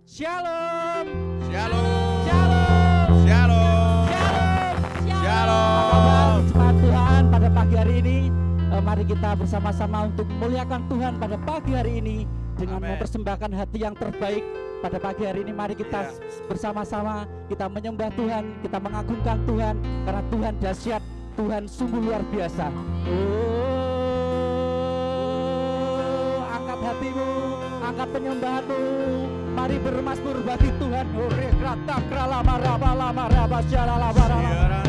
Shalom. Shalom. Shalom. Shalom. Shalom. Shalom. Jemaat Tuhan pada pagi hari ini, mari kita bersama-sama untuk memuliakan Tuhan pada pagi hari ini dengan Amen. mempersembahkan hati yang terbaik. Pada pagi hari ini mari kita bersama-sama kita menyembah Tuhan, kita mengagungkan Tuhan karena Tuhan dahsyat, Tuhan sungguh luar biasa. Oh, angkat hatimu, angkat penyembahanmu. Mari bermasmur bagi Tuhan. Ore krata kralama raba lama raba syalala barala. Angkat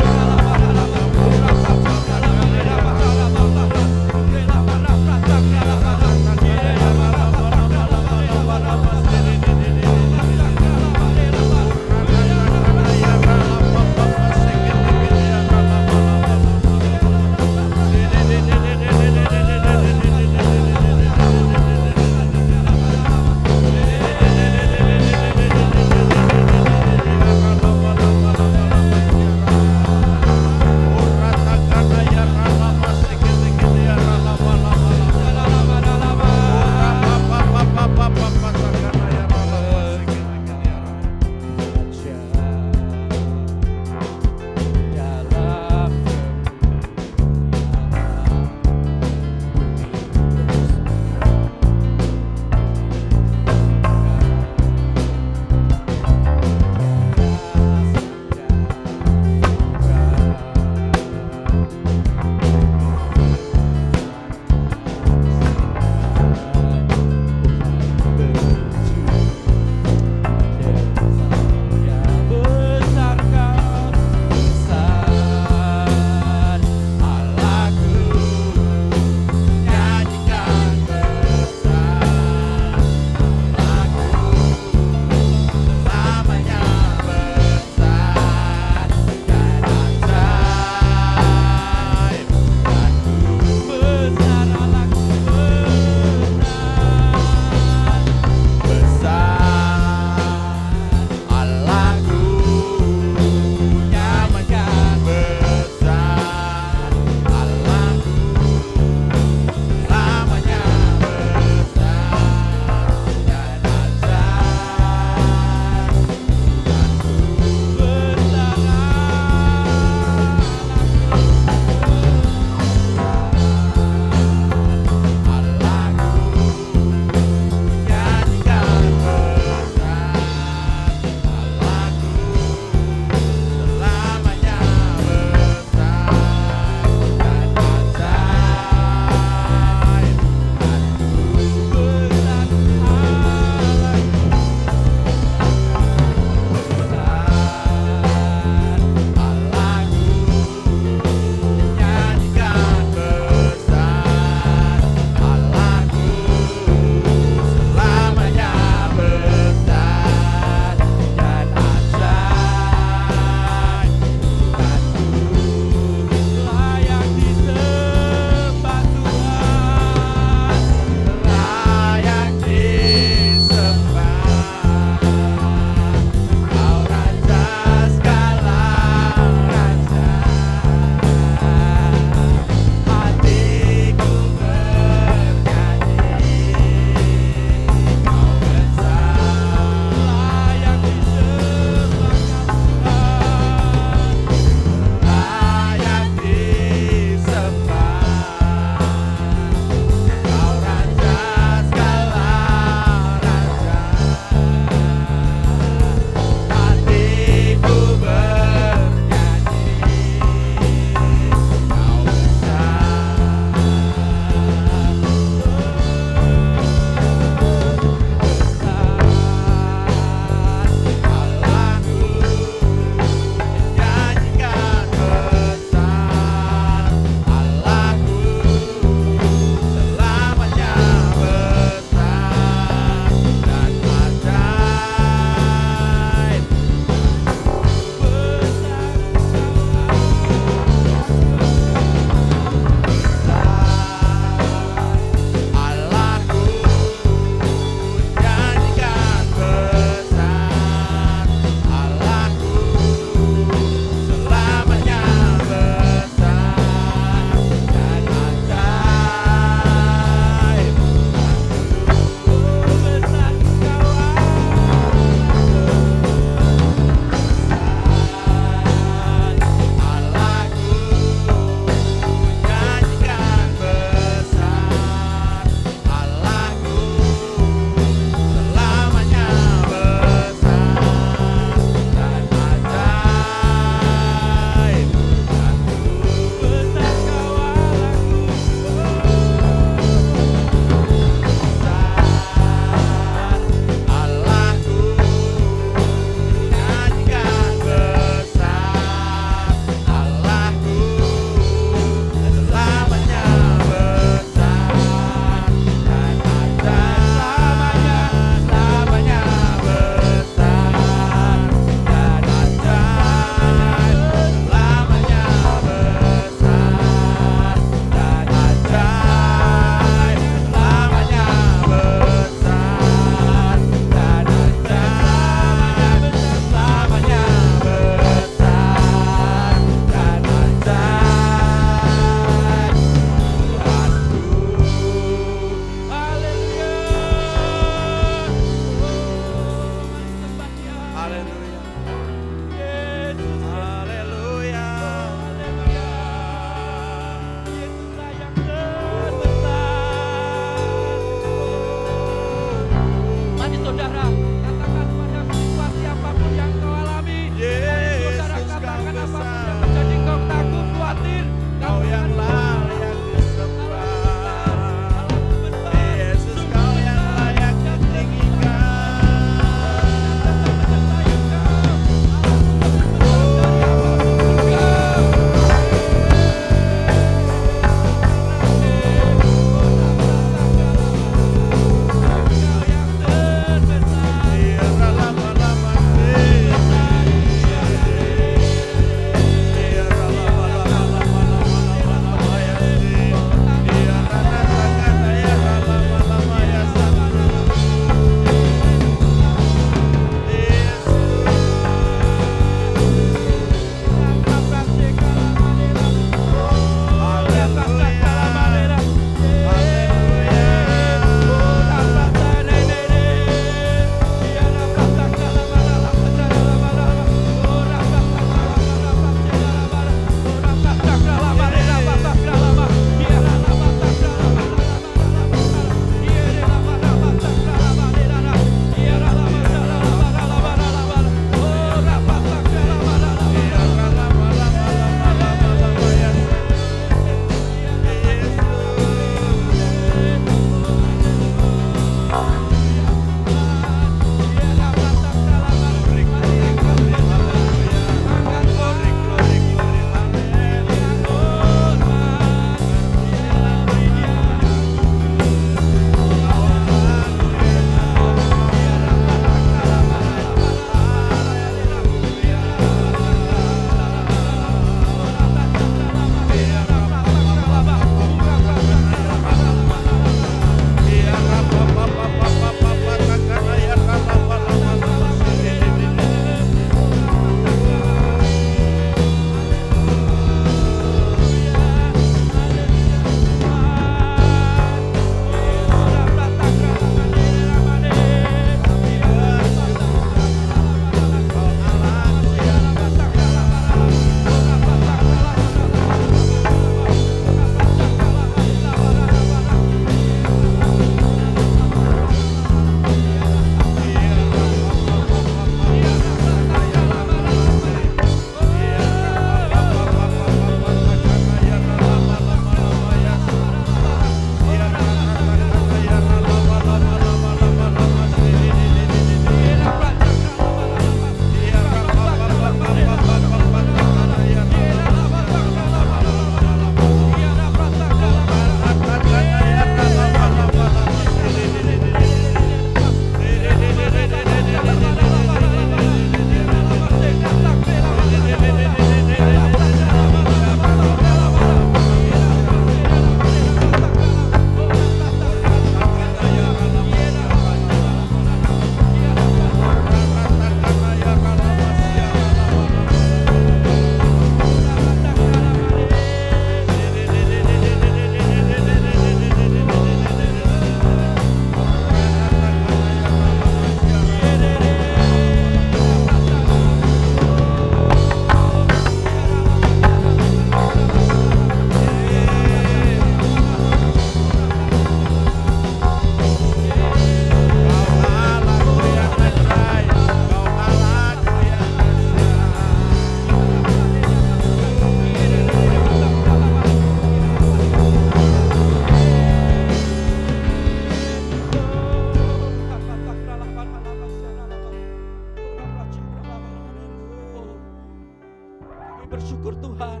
Kami bersyukur Tuhan.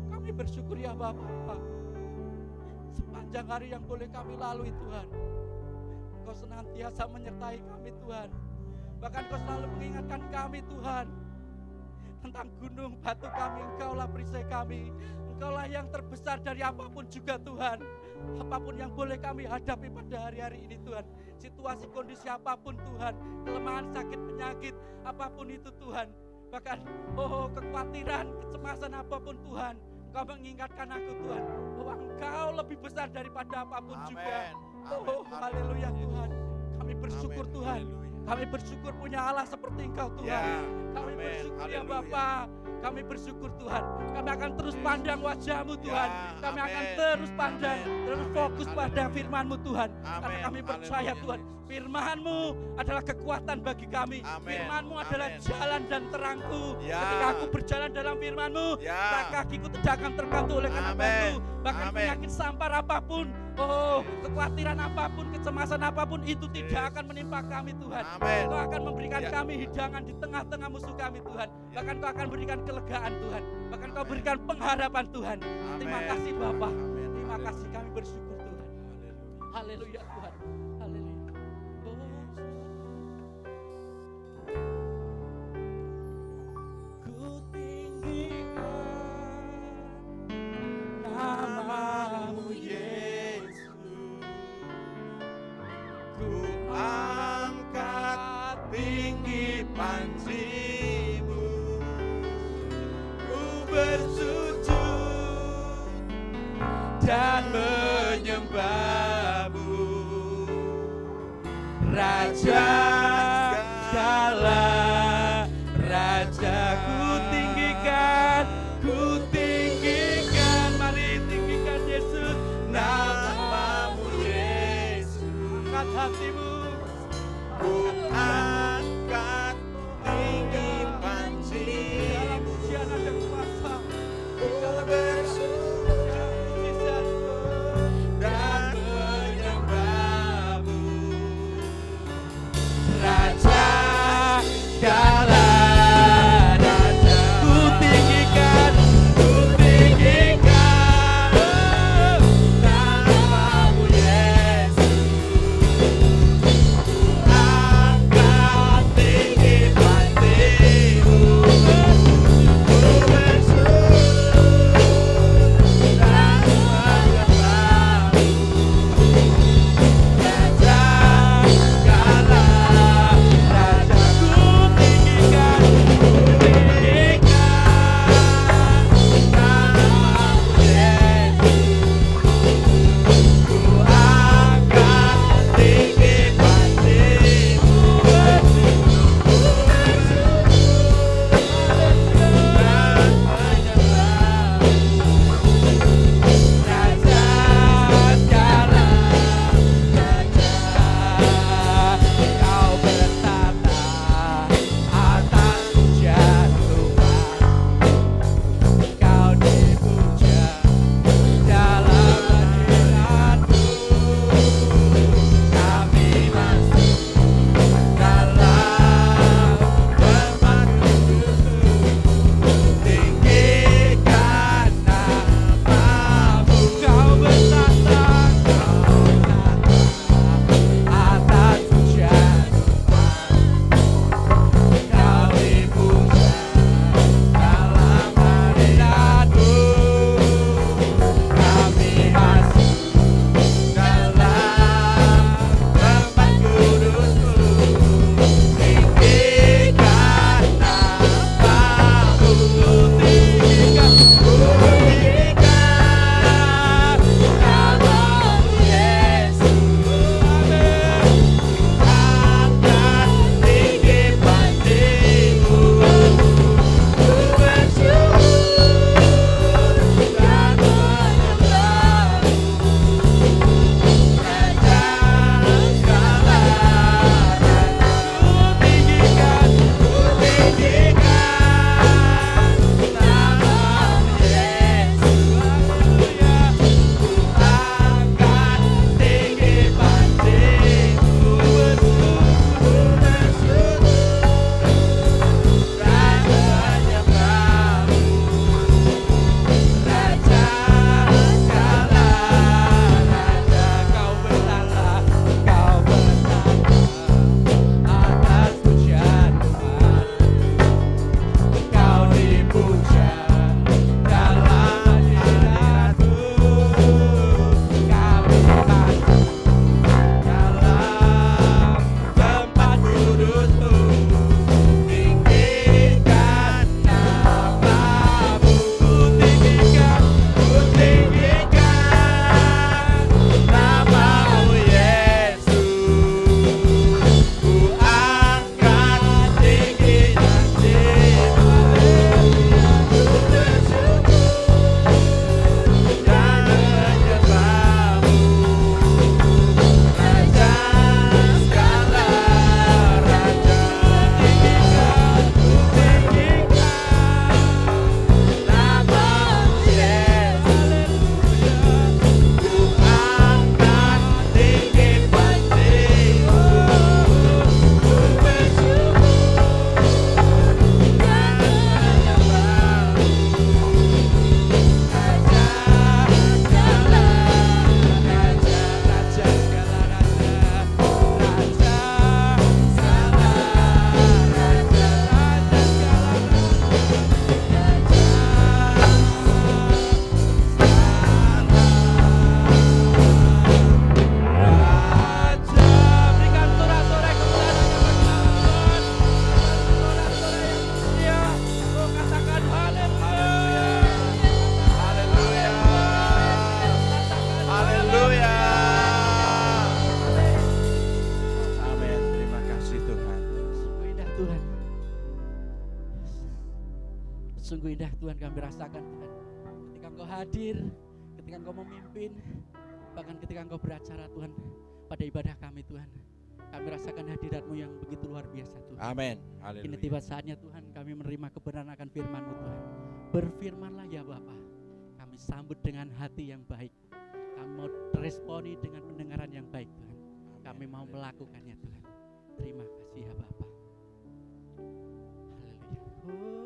Kami bersyukur ya Bapa. Sepanjang hari yang boleh kami lalui Tuhan, Engkau senantiasa menyertai kami Tuhan. Bahkan Engkau selalu mengingatkan kami Tuhan tentang gunung batu kami. Engkaulah perisai kami. Engkaulah yang terbesar dari apapun juga Tuhan. Apapun yang boleh kami hadapi pada hari-hari ini Tuhan. Situasi kondisi apapun Tuhan. Kelemahan, sakit, penyakit, apapun itu Tuhan. Bahkan kekhawatiran, kecemasan apapun Tuhan. Engkau mengingatkan aku Tuhan bahwa Engkau lebih besar daripada apapun juga. Haleluya Tuhan. Kami bersyukur Tuhan. Kami bersyukur punya Allah seperti Engkau Tuhan. Kami bersyukur ya Bapa. Kami bersyukur Tuhan. Kami akan terus pandang wajah-Mu Tuhan. Kami akan terus pandang, terus fokus pada firman-Mu Tuhan. Karena kami percaya Tuhan, firman-Mu adalah kekuatan bagi kami. Firman-Mu adalah jalan dan terangku. Ketika aku berjalan dalam firman-Mu, maka kakiku tidak akan terbantu oleh kanapku. Bahkan penyakit sampar apapun, kekhawatiran apapun, kecemasan apapun, itu tidak akan menimpa kami Tuhan. Kau akan memberikan kami hidangan di tengah-tengah musuh kami Tuhan. Bahkan Kau akan berikan kelegaan Tuhan. Bahkan Kau berikan pengharapan Tuhan. Terima kasih Bapa. Terima kasih, kami bersyukur Tuhan. Haleluya Tuhan. Haleluya. Ku tinggikan nama-Mu Yesus. Ku angkat tinggi panji-Mu, ku bersujud dan menyembah-Mu, Raja segala Raja. Ku tinggikan, mari tinggikan Yesus, nama-Mu Yesus. Angkat hatimu. Ku angkat tinggi panji-Mu, Dalam pujian ada kuasa. ku bersujud dan menyembah-Mu, Sungguh indah Tuhan kami rasakan Tuhan. Ketika Engkau hadir, ketika Engkau memimpin, bahkan ketika Engkau beracara Tuhan pada ibadah kami Tuhan. Kami rasakan hadirat-Mu yang begitu luar biasa Tuhan. Amin. Ini tiba saatnya Tuhan kami menerima kebenaran akan firman-Mu Tuhan. Berfirmanlah ya Bapa. Kami sambut dengan hati yang baik. Kami mau responi dengan pendengaran yang baik Tuhan. Kami mau melakukannya Tuhan. Terima kasih ya Bapa. Haleluya.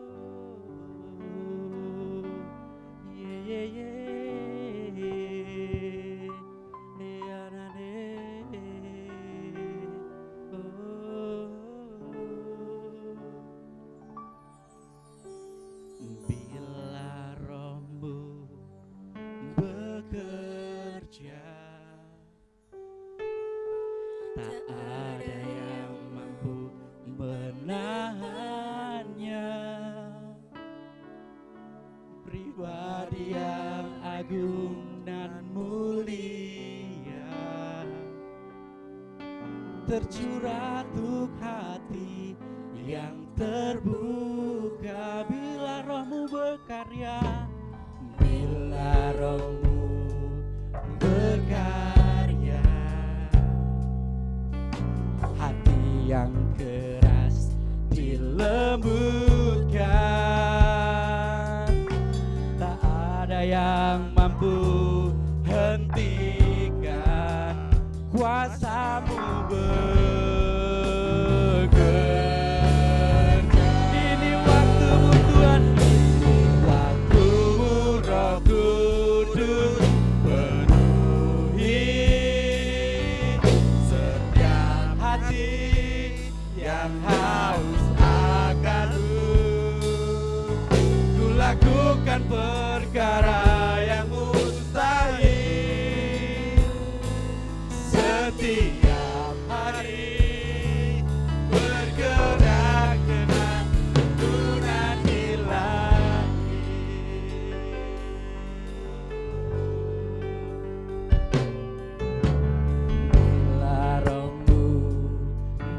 Bila Roh-Mu bekerja, tak ada yang mampu menahannya. Pribadi yang agung dan mulia, tercurah untuk hati yang terbuka. Bila Roh-Mu berkarya, bila Roh-Mu berkarya, hati yang keras dilembutkan. Tak ada yang mampu hentikan kuasa-Mu bekerja. Ini waktu-Mu Tuhan, ini waktu-Mu Roh Kudus, penuhi setiap hati yang haus akan-Mu. Ku lakukan perkara yang mustahil setiap hari, bergerak dengan tuntunan ilahi. Bila Roh-Mu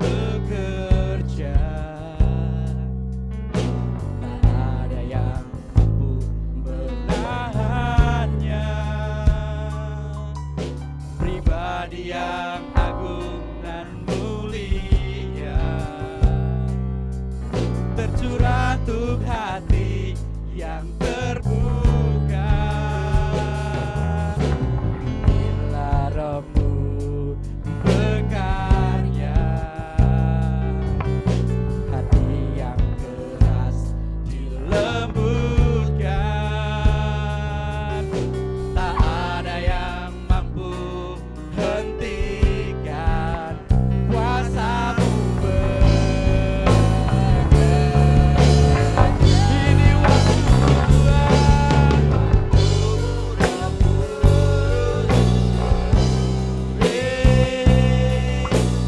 bekerja, tak ada yang mampu menahannya. Pribadi yang agung dan mulia, tercurah untuk hati yang terbuka. Bila Roh-Mu berkarya, hati yang keras dilembutkan. Tak ada yang mampu hentikan kuasa-Mu bekerja. Ini waktu Tuhan, Roh Kudus,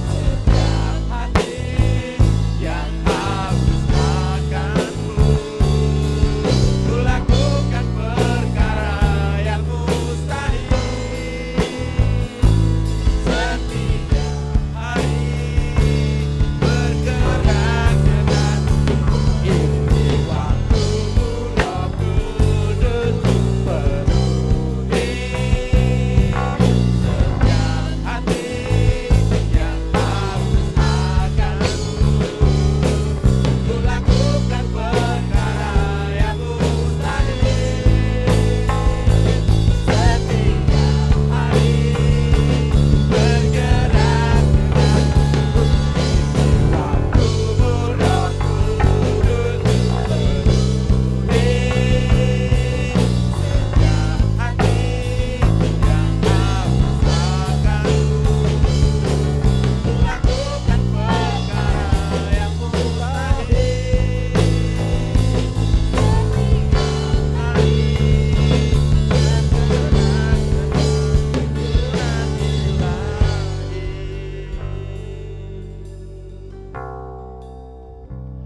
setiap hati yang haus akan-Mu. Ku lakukan perkara yang mustahil setiap hari, bergerak dengan ini waktu-Mu Roh Kudus, penuhi setiap hati yang haus akan-Mu. Ku lakukan perkara yang mustahil setiap hari, bergerak dengan waktu-Mu Roh Kudus, penuhi setiap hati yang haus akan-Mu. Ku lakukan perkara yang mustahil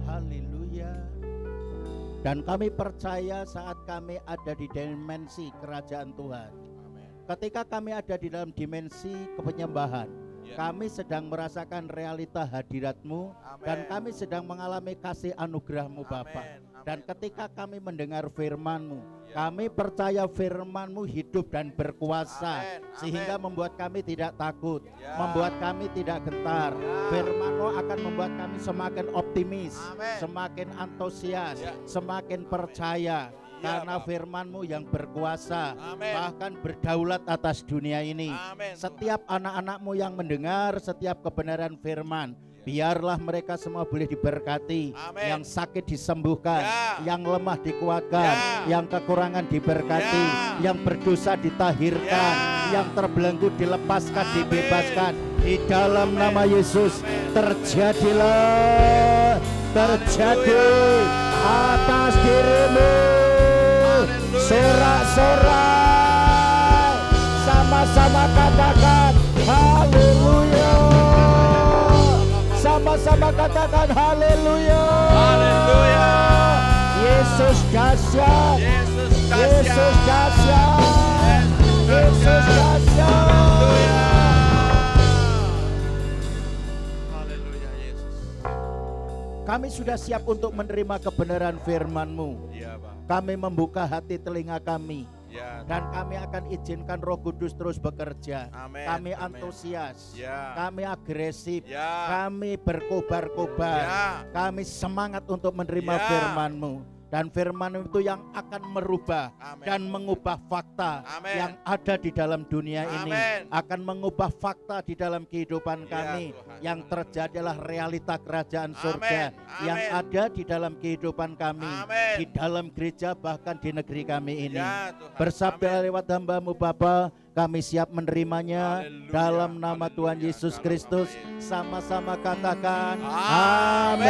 Haleluya. Dan kami percaya saat kami ada di dimensi kerajaan Tuhan, ketika kami ada di dalam dimensi kepenyembahan, Kami sedang merasakan realita hadirat-Mu, dan kami sedang mengalami kasih anugerah-Mu Bapa. Dan ketika kami mendengar firman-Mu, kami percaya firman-Mu hidup dan berkuasa, sehingga membuat kami tidak takut, membuat kami tidak gentar. Firman-Mu akan membuat kami semakin optimis, semakin antusias, semakin percaya. Karena firman-Mu yang berkuasa, bahkan berdaulat atas dunia ini. Setiap anak-anak-Mu yang mendengar setiap kebenaran firman, biarlah mereka semua boleh diberkati. Yang sakit disembuhkan, yang lemah dikuatkan, yang kekurangan diberkati, yang berdosa ditahirkan, yang terbelenggu dilepaskan, dibebaskan. Di dalam nama Yesus terjadilah, terjadi atas dirimu. Sorak-sorai, sama-sama katakan haleluya. Sama-sama katakan haleluya. Haleluya. Yesus dahsyat. Yesus Yesus dahsyat. Yesus dahsyat. Haleluya Yesus. Kami sudah siap untuk menerima kebenaran firman-Mu. Iya, Pak. Kami membuka hati telinga kami, Ya. dan kami akan izinkan Roh Kudus terus bekerja. Amin. Kami Amin. antusias, Ya. kami agresif, Ya. kami berkobar-kobar, Ya. kami semangat untuk menerima Ya. firman-Mu. Dan firman itu yang akan merubah Amin. dan mengubah fakta Amin. yang ada di dalam dunia ini. Amin. Akan mengubah fakta di dalam kehidupan Ya, kami. Tuhan. Yang terjadi adalah realita kerajaan surga Amin. yang Amin. ada di dalam kehidupan kami, Amin. di dalam gereja, bahkan di negeri kami ini. Ya, Tuhan. Bersabda Amin. lewat hamba-Mu Bapa, kami siap menerimanya. Haleluya. Dalam nama Haleluya. Tuhan Yesus Dalam Kristus, nama Yesus. sama-sama katakan Amin.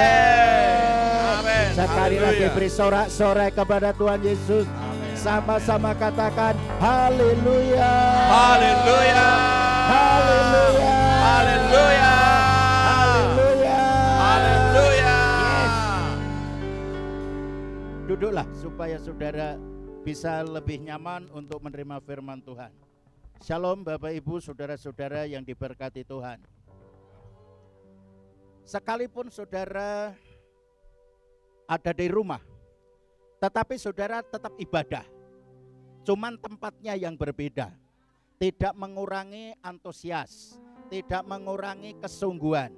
Amin. Sekali Haleluya. lagi beri sorak-sorai kepada Tuhan Yesus. Sama-sama katakan haleluya. Haleluya. Haleluya. Haleluya. Haleluya. Haleluya. Duduklah supaya saudara bisa lebih nyaman untuk menerima firman Tuhan. Shalom Bapak Ibu, saudara-saudara yang diberkati Tuhan. Sekalipun saudara ada di rumah, tetapi saudara tetap ibadah. Cuman tempatnya yang berbeda. Tidak mengurangi antusias, tidak mengurangi kesungguhan.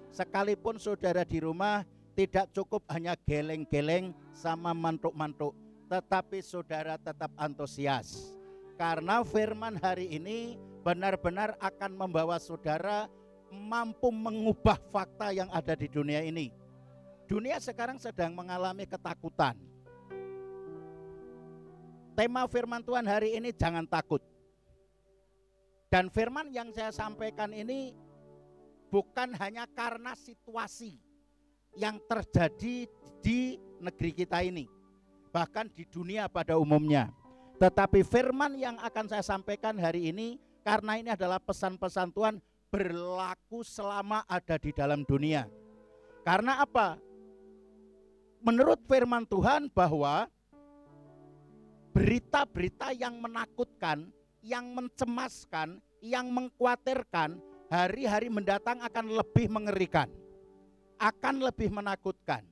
Sekalipun saudara di rumah, tidak cukup hanya geleng-geleng sama mantuk-mantuk, tetapi saudara tetap antusias. Karena firman hari ini benar-benar akan membawa saudara mampu mengubah fakta yang ada di dunia ini. Dunia sekarang sedang mengalami ketakutan. Tema firman Tuhan hari ini jangan takut. Dan firman yang saya sampaikan ini bukan hanya karena situasi yang terjadi di negeri kita ini, bahkan di dunia pada umumnya. Tetapi firman yang akan saya sampaikan hari ini, karena ini adalah pesan-pesan Tuhan berlaku selama ada di dalam dunia. Karena apa? Menurut firman Tuhan bahwa berita-berita yang menakutkan, yang mencemaskan, yang mengkhawatirkan, hari-hari mendatang akan lebih mengerikan, akan lebih menakutkan.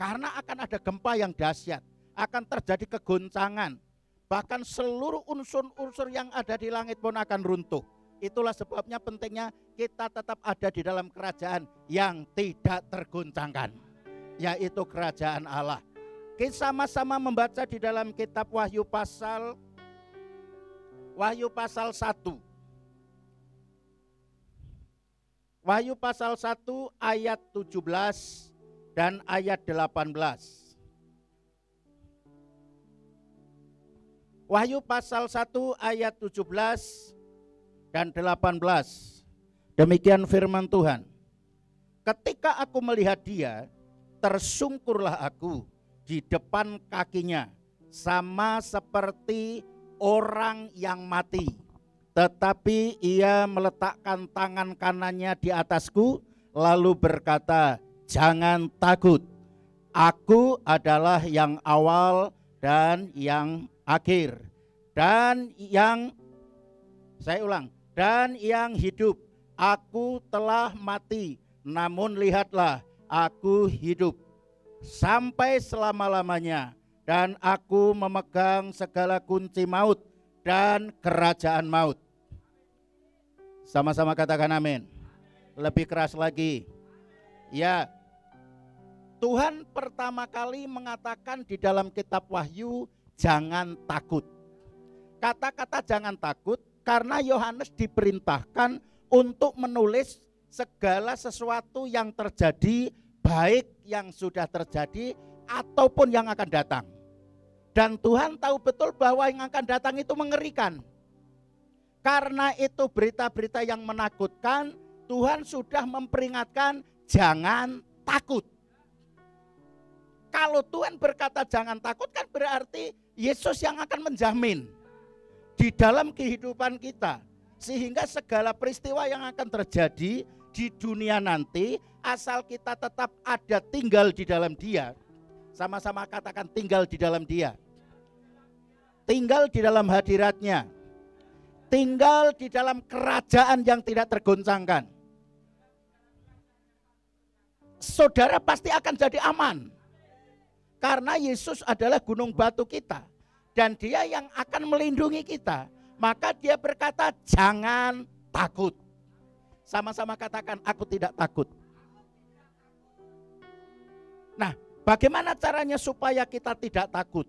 Karena akan ada gempa yang dahsyat, akan terjadi kegoncangan, bahkan seluruh unsur-unsur yang ada di langit pun akan runtuh. Itulah sebabnya pentingnya kita tetap ada di dalam kerajaan yang tidak tergoncangkan, yaitu kerajaan Allah. Kita sama-sama membaca di dalam kitab Wahyu pasal 1. Wahyu pasal 1 ayat 17 dan ayat 18. Wahyu pasal 1 ayat 17 dan 18. Demikian firman Tuhan. Ketika aku melihat dia, tersungkurlah aku di depan kakinya, sama seperti orang yang mati. Tetapi ia meletakkan tangan kanannya di atasku, lalu berkata, jangan takut, aku adalah yang awal dan yang akhir, dan yang dan yang hidup. Aku telah mati, namun lihatlah, aku hidup sampai selama-lamanya, dan aku memegang segala kunci maut dan kerajaan maut. Sama-sama katakan amin. Lebih keras lagi. Ya, Tuhan pertama kali mengatakan di dalam kitab Wahyu, jangan takut. Kata-kata jangan takut karena Yohanes diperintahkan untuk menulis segala sesuatu yang terjadi, baik yang sudah terjadi ataupun yang akan datang. Dan Tuhan tahu betul bahwa yang akan datang itu mengerikan. Karena itu berita-berita yang menakutkan, Tuhan sudah memperingatkan jangan takut. Kalau Tuhan berkata jangan takut, kan berarti Yesus yang akan menjamin di dalam kehidupan kita, sehingga segala peristiwa yang akan terjadi di dunia nanti, asal kita tetap ada tinggal di dalam Dia. Sama-sama katakan tinggal di dalam Dia. Tinggal di dalam hadirat-Nya. Tinggal di dalam kerajaan yang tidak tergoncangkan. Saudara pasti akan jadi aman. Karena Yesus adalah gunung batu kita. Dan Dia yang akan melindungi kita. Maka Dia berkata jangan takut. Sama-sama katakan aku tidak takut. Nah, bagaimana caranya supaya kita tidak takut?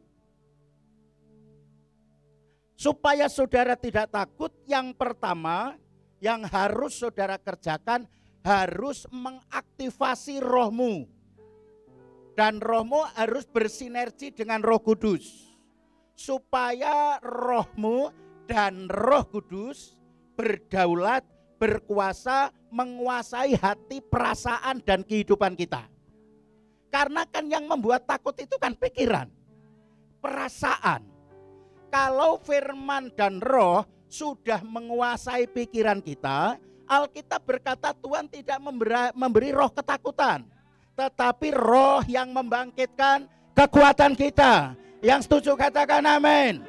Supaya saudara tidak takut, yang pertama yang harus saudara kerjakan, harus mengaktifasi rohmu. Dan rohmu harus bersinergi dengan Roh Kudus. Supaya rohmu dan Roh Kudus berdaulat, berkuasa, menguasai hati, perasaan, dan kehidupan kita. Karena kan yang membuat takut itu kan pikiran, perasaan. Kalau firman dan roh sudah menguasai pikiran kita, Alkitab berkata Tuhan tidak memberi roh ketakutan, tetapi roh yang membangkitkan kekuatan kita. Yang setuju katakan amin.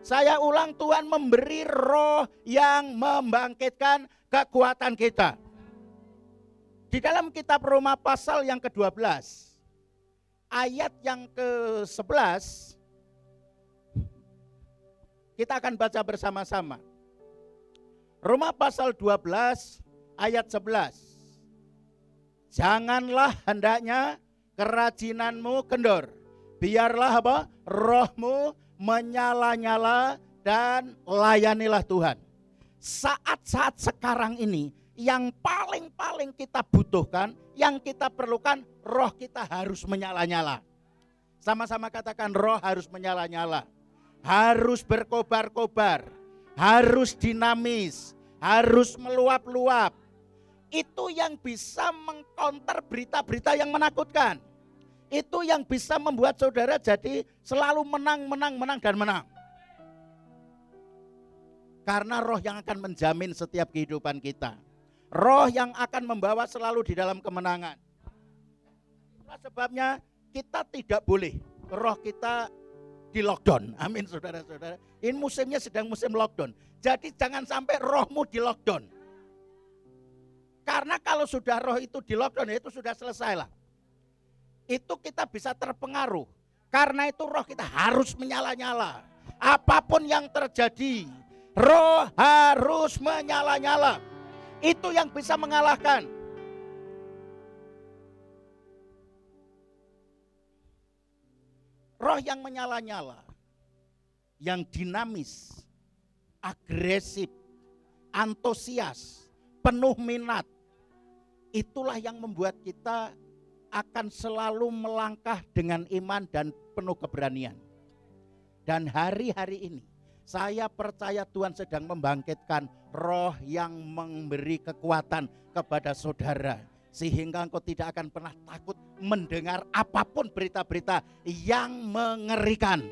Saya ulang, Tuhan memberi roh yang membangkitkan kekuatan kita. Di dalam kitab Roma pasal yang ke-12, ayat yang ke-11, kita akan baca bersama-sama. Roma pasal 12 ayat 11. Janganlah hendaknya kerajinanmu kendor. Biarlah apa? Rohmu menyala-nyala dan layanilah Tuhan. Saat-saat sekarang ini yang paling kita butuhkan, yang kita perlukan, roh kita harus menyala-nyala. Sama-sama katakan roh harus menyala-nyala. Harus berkobar-kobar, harus dinamis, harus meluap-luap. Itu yang bisa mengcounter berita-berita yang menakutkan. Itu yang bisa membuat saudara jadi selalu menang, dan menang. Karena roh yang akan menjamin setiap kehidupan kita. Roh yang akan membawa selalu di dalam kemenangan. Itulah sebabnya kita tidak boleh roh kita di lockdown. Amin saudara-saudara. Ini musimnya sedang musim lockdown. Jadi jangan sampai rohmu di lockdown. Karena kalau sudah roh itu di lockdown, itu sudah selesai lah. Itu kita bisa terpengaruh. Karena itu roh kita harus menyala-nyala. Apapun yang terjadi, roh harus menyala-nyala. Itu yang bisa mengalahkan. Roh yang menyala-nyala, yang dinamis, agresif, antusias, penuh minat. Itulah yang membuat kita akan selalu melangkah dengan iman dan penuh keberanian. Dan hari-hari ini saya percaya Tuhan sedang membangkitkan roh yang memberi kekuatan kepada saudara. Sehingga engkau tidak akan pernah takut mendengar apapun berita-berita yang mengerikan.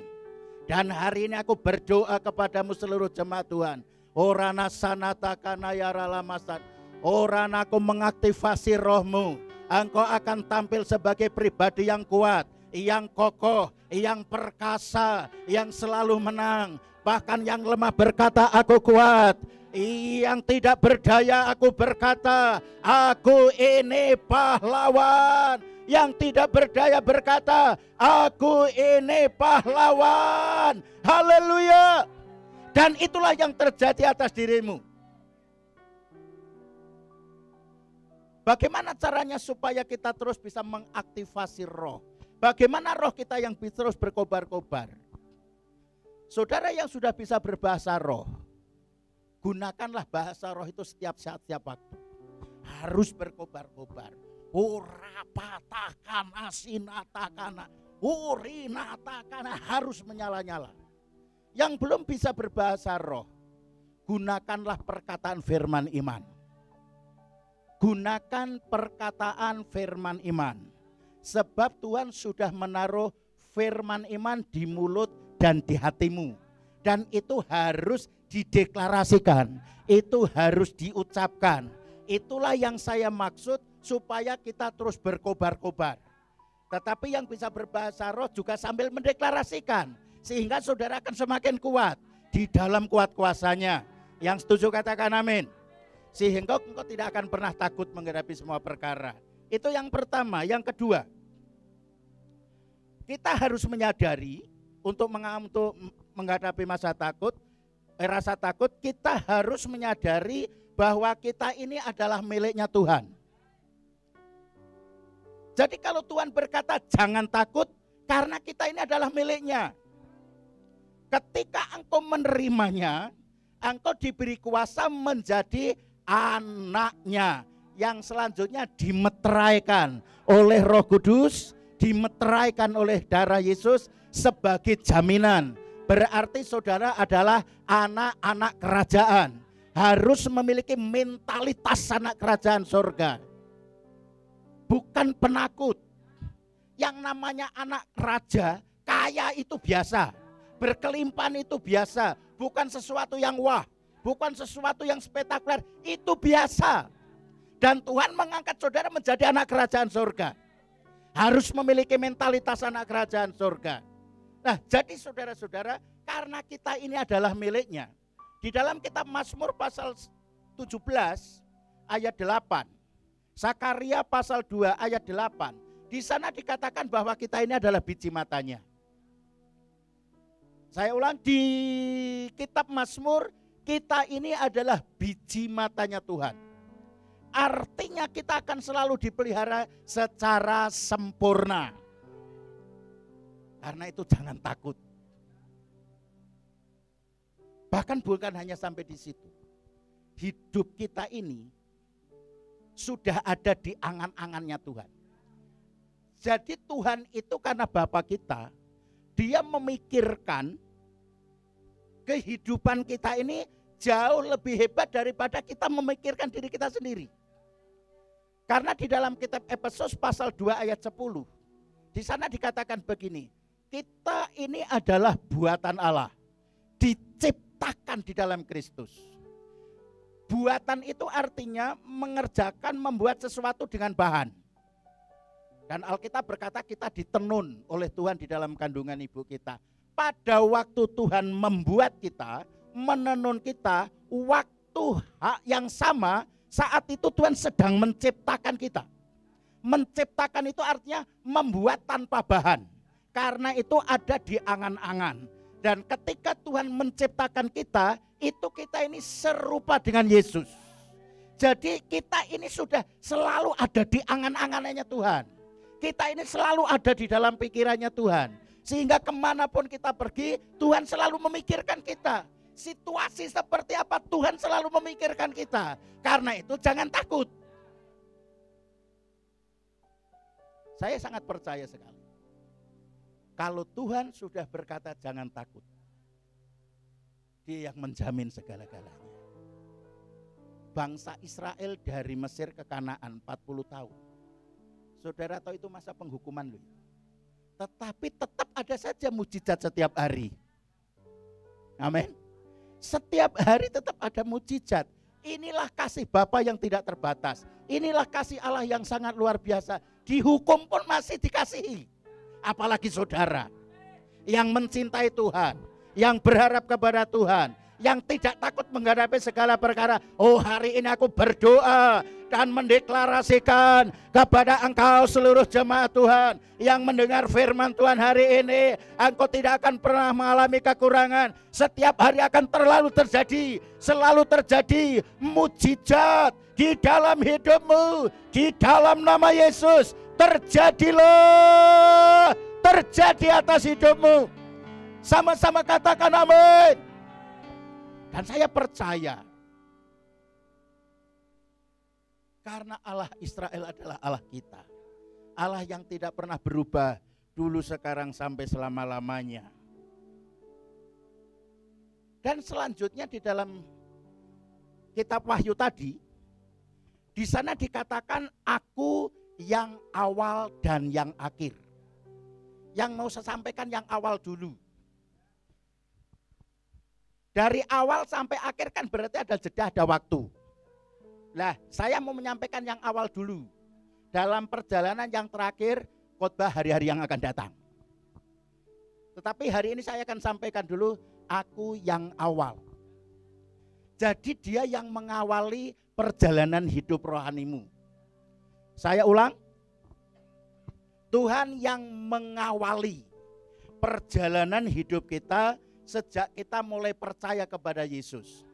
Dan hari ini aku berdoa kepadamu seluruh jemaat Tuhan. Orana sanata kanayara lamasan. Orana, aku mengaktifasi rohmu. Engkau akan tampil sebagai pribadi yang kuat, yang kokoh, yang perkasa, yang selalu menang. Bahkan yang lemah berkata aku kuat. Yang tidak berdaya aku berkata, aku ini pahlawan. Yang tidak berdaya berkata, aku ini pahlawan. Haleluya. Dan itulah yang terjadi atas dirimu. Bagaimana caranya supaya kita terus bisa mengaktifasi roh? Bagaimana roh kita yang terus berkobar-kobar? Saudara yang sudah bisa berbahasa roh, gunakanlah bahasa roh itu setiap saat, setiap waktu. Harus berkobar-kobar. Urapatakana sinatakana, urinatakana, harus menyala-nyala. Yang belum bisa berbahasa roh, gunakanlah perkataan firman iman. Gunakan perkataan firman iman. Sebab Tuhan sudah menaruh firman iman di mulut dan di hatimu. Dan itu harus dideklarasikan. Itu harus diucapkan. Itulah yang saya maksud supaya kita terus berkobar-kobar. Tetapi yang bisa berbahasa roh juga sambil mendeklarasikan. Sehingga saudara akan semakin kuat di dalam kuat kuasanya. Yang setuju katakan amin. Sehingga engkau tidak akan pernah takut menghadapi semua perkara. Itu yang pertama. Yang kedua, kita harus menyadari untuk menghadapi rasa takut, kita harus menyadari bahwa kita ini adalah miliknya Tuhan. Jadi kalau Tuhan berkata jangan takut, karena kita ini adalah miliknya. Ketika engkau menerimanya, engkau diberi kuasa menjadi anaknya yang selanjutnya dimeteraikan oleh Roh Kudus, dimeteraikan oleh darah Yesus sebagai jaminan. Berarti saudara adalah anak-anak kerajaan, harus memiliki mentalitas anak kerajaan surga, bukan penakut. Yang namanya anak raja, kaya itu biasa, berkelimpahan itu biasa, bukan sesuatu yang wah, bukan sesuatu yang spektakuler, itu biasa. Dan Tuhan mengangkat saudara menjadi anak kerajaan surga. Harus memiliki mentalitas anak kerajaan surga. Nah, jadi saudara-saudara, karena kita ini adalah miliknya. Di dalam kitab Mazmur pasal 17 ayat 8. Sakaria pasal 2 ayat 8. Di sana dikatakan bahwa kita ini adalah biji matanya. Saya ulang, di kitab Mazmur, kita ini adalah biji matanya Tuhan. Artinya kita akan selalu dipelihara secara sempurna. Karena itu jangan takut. Bahkan bukan hanya sampai di situ. Hidup kita ini sudah ada di angan-angannya Tuhan. Jadi Tuhan itu karena Bapa kita, Dia memikirkan kehidupan kita ini jauh lebih hebat daripada kita memikirkan diri kita sendiri. Karena di dalam kitab Efesus pasal 2 ayat 10, di sana dikatakan begini, kita ini adalah buatan Allah, diciptakan di dalam Kristus. Buatan itu artinya mengerjakan, membuat sesuatu dengan bahan. Dan Alkitab berkata kita ditenun oleh Tuhan di dalam kandungan ibu kita. Pada waktu Tuhan membuat kita, menenun kita, waktu yang sama saat itu Tuhan sedang menciptakan kita. Menciptakan itu artinya membuat tanpa bahan. Karena itu ada di angan-angan. Dan ketika Tuhan menciptakan kita, itu kita ini serupa dengan Yesus. Jadi kita ini sudah selalu ada di angan-angannya Tuhan. Kita ini selalu ada di dalam pikirannya Tuhan. Sehingga kemanapun kita pergi, Tuhan selalu memikirkan kita. Situasi seperti apa, Tuhan selalu memikirkan kita. Karena itu jangan takut. Saya sangat percaya sekali. Kalau Tuhan sudah berkata jangan takut, Dia yang menjamin segala-galanya. Bangsa Israel dari Mesir ke Kanaan 40 tahun. Saudara tahu itu masa penghukuman loh. Tetapi tetap ada saja mujizat setiap hari. Amin. Setiap hari tetap ada mujizat. Inilah kasih Bapa yang tidak terbatas. Inilah kasih Allah yang sangat luar biasa. Dihukum pun masih dikasihi. Apalagi saudara yang mencintai Tuhan, yang berharap kepada Tuhan, yang tidak takut menghadapi segala perkara. Oh, hari ini aku berdoa dan mendeklarasikan kepada engkau seluruh jemaat Tuhan yang mendengar firman Tuhan hari ini, engkau tidak akan pernah mengalami kekurangan. Setiap hari akan selalu terjadi mujizat di dalam hidupmu, di dalam nama Yesus. Terjadilah, terjadi atas hidupmu. Sama-sama katakan amin. Dan saya percaya, karena Allah Israel adalah Allah kita, Allah yang tidak pernah berubah dulu, sekarang, sampai selama-lamanya. Dan selanjutnya di dalam kitab Wahyu tadi, di sana dikatakan aku yang awal dan yang akhir. Yang mau saya sampaikan yang awal dulu. Dari awal sampai akhir kan berarti ada jeda, ada waktu. Nah, saya mau menyampaikan yang awal dulu. Dalam perjalanan yang terakhir, khotbah hari-hari yang akan datang. Tetapi hari ini saya akan sampaikan dulu, aku yang awal. Jadi dia yang mengawali perjalanan hidup rohanimu. Saya ulang, Tuhan yang mengawali perjalanan hidup kita sejak kita mulai percaya kepada Yesus.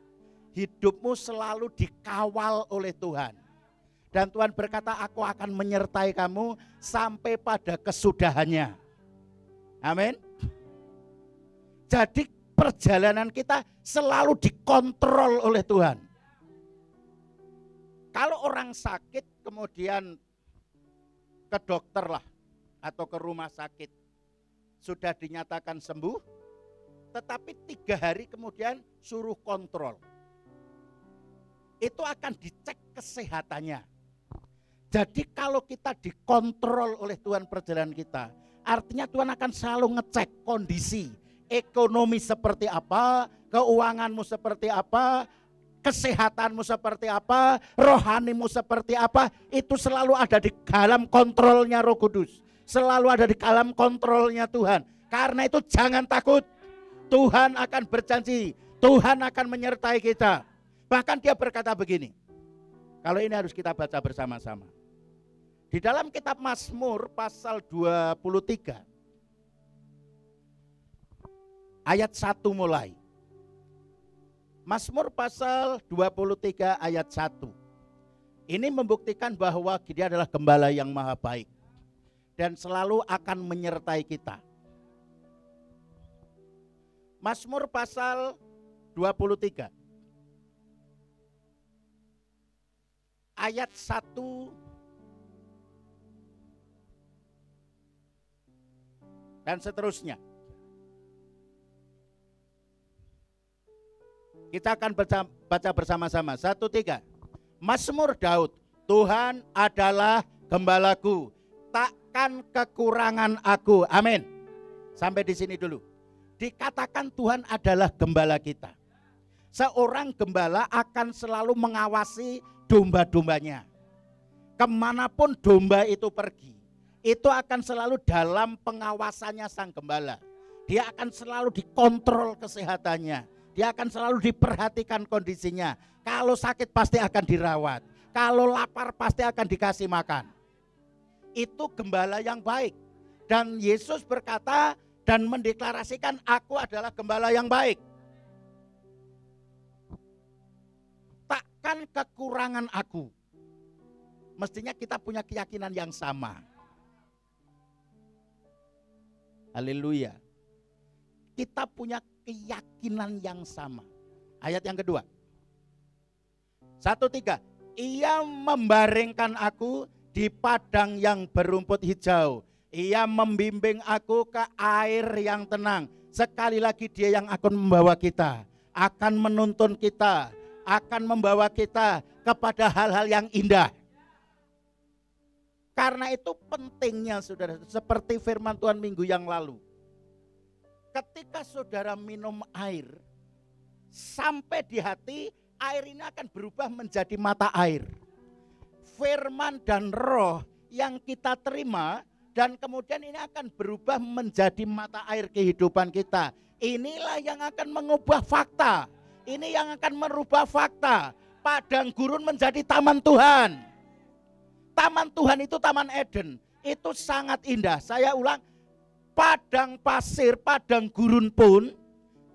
Hidupmu selalu dikawal oleh Tuhan. Dan Tuhan berkata, aku akan menyertai kamu sampai pada kesudahannya. Amin. Jadi perjalanan kita selalu dikontrol oleh Tuhan. Kalau orang sakit kemudian ke dokter lah atau ke rumah sakit, sudah dinyatakan sembuh, tetapi 3 hari kemudian suruh kontrol. Itu akan dicek kesehatannya. Jadi kalau kita dikontrol oleh Tuhan perjalanan kita, artinya Tuhan akan selalu ngecek kondisi ekonomi seperti apa, keuanganmu seperti apa, kesehatanmu seperti apa, rohanimu seperti apa. Itu selalu ada di dalam kontrolnya Roh Kudus, selalu ada di dalam kontrolnya Tuhan. Karena itu jangan takut, Tuhan akan berjanji, Tuhan akan menyertai kita. Bahkan dia berkata begini, kalau ini harus kita baca bersama-sama. Di dalam kitab Mazmur pasal 23 ayat 1 mulai. Mazmur pasal 23 ayat 1. Ini membuktikan bahwa dia adalah gembala yang maha baik dan selalu akan menyertai kita. Mazmur pasal 23 ayat 1 dan seterusnya. Kita akan baca bersama-sama. 1, 3. Mazmur Daud. Tuhan adalah gembalaku, takkan kekurangan aku. Amin. Sampai di sini dulu. Dikatakan Tuhan adalah gembala kita. Seorang gembala akan selalu mengawasi domba-dombanya. Kemanapun domba itu pergi, itu akan selalu dalam pengawasannya sang gembala. Dia akan selalu dikontrol kesehatannya. Dia akan selalu diperhatikan kondisinya. Kalau sakit pasti akan dirawat. Kalau lapar pasti akan dikasih makan. Itu gembala yang baik. Dan Yesus berkata dan mendeklarasikan, aku adalah gembala yang baik. Takkan kekurangan aku. Mestinya kita punya keyakinan yang sama. Haleluya. Kita punya keyakinan yang sama. Ayat yang kedua. 1, 3. Ia membaringkan aku di padang yang berumput hijau. Ia membimbing aku ke air yang tenang. Sekali lagi dia yang akan membawa kita, akan menuntun kita, akan membawa kita kepada hal-hal yang indah. Karena itu pentingnya saudara, seperti firman Tuhan minggu yang lalu. Ketika saudara minum air, sampai di hati, air ini akan berubah menjadi mata air. Firman dan roh yang kita terima, dan kemudian ini akan berubah menjadi mata air kehidupan kita. Inilah yang akan mengubah fakta. Ini yang akan merubah fakta. Padang gurun menjadi taman Tuhan. Taman Tuhan itu Taman Eden. Itu sangat indah. Saya ulang, padang pasir, padang gurun pun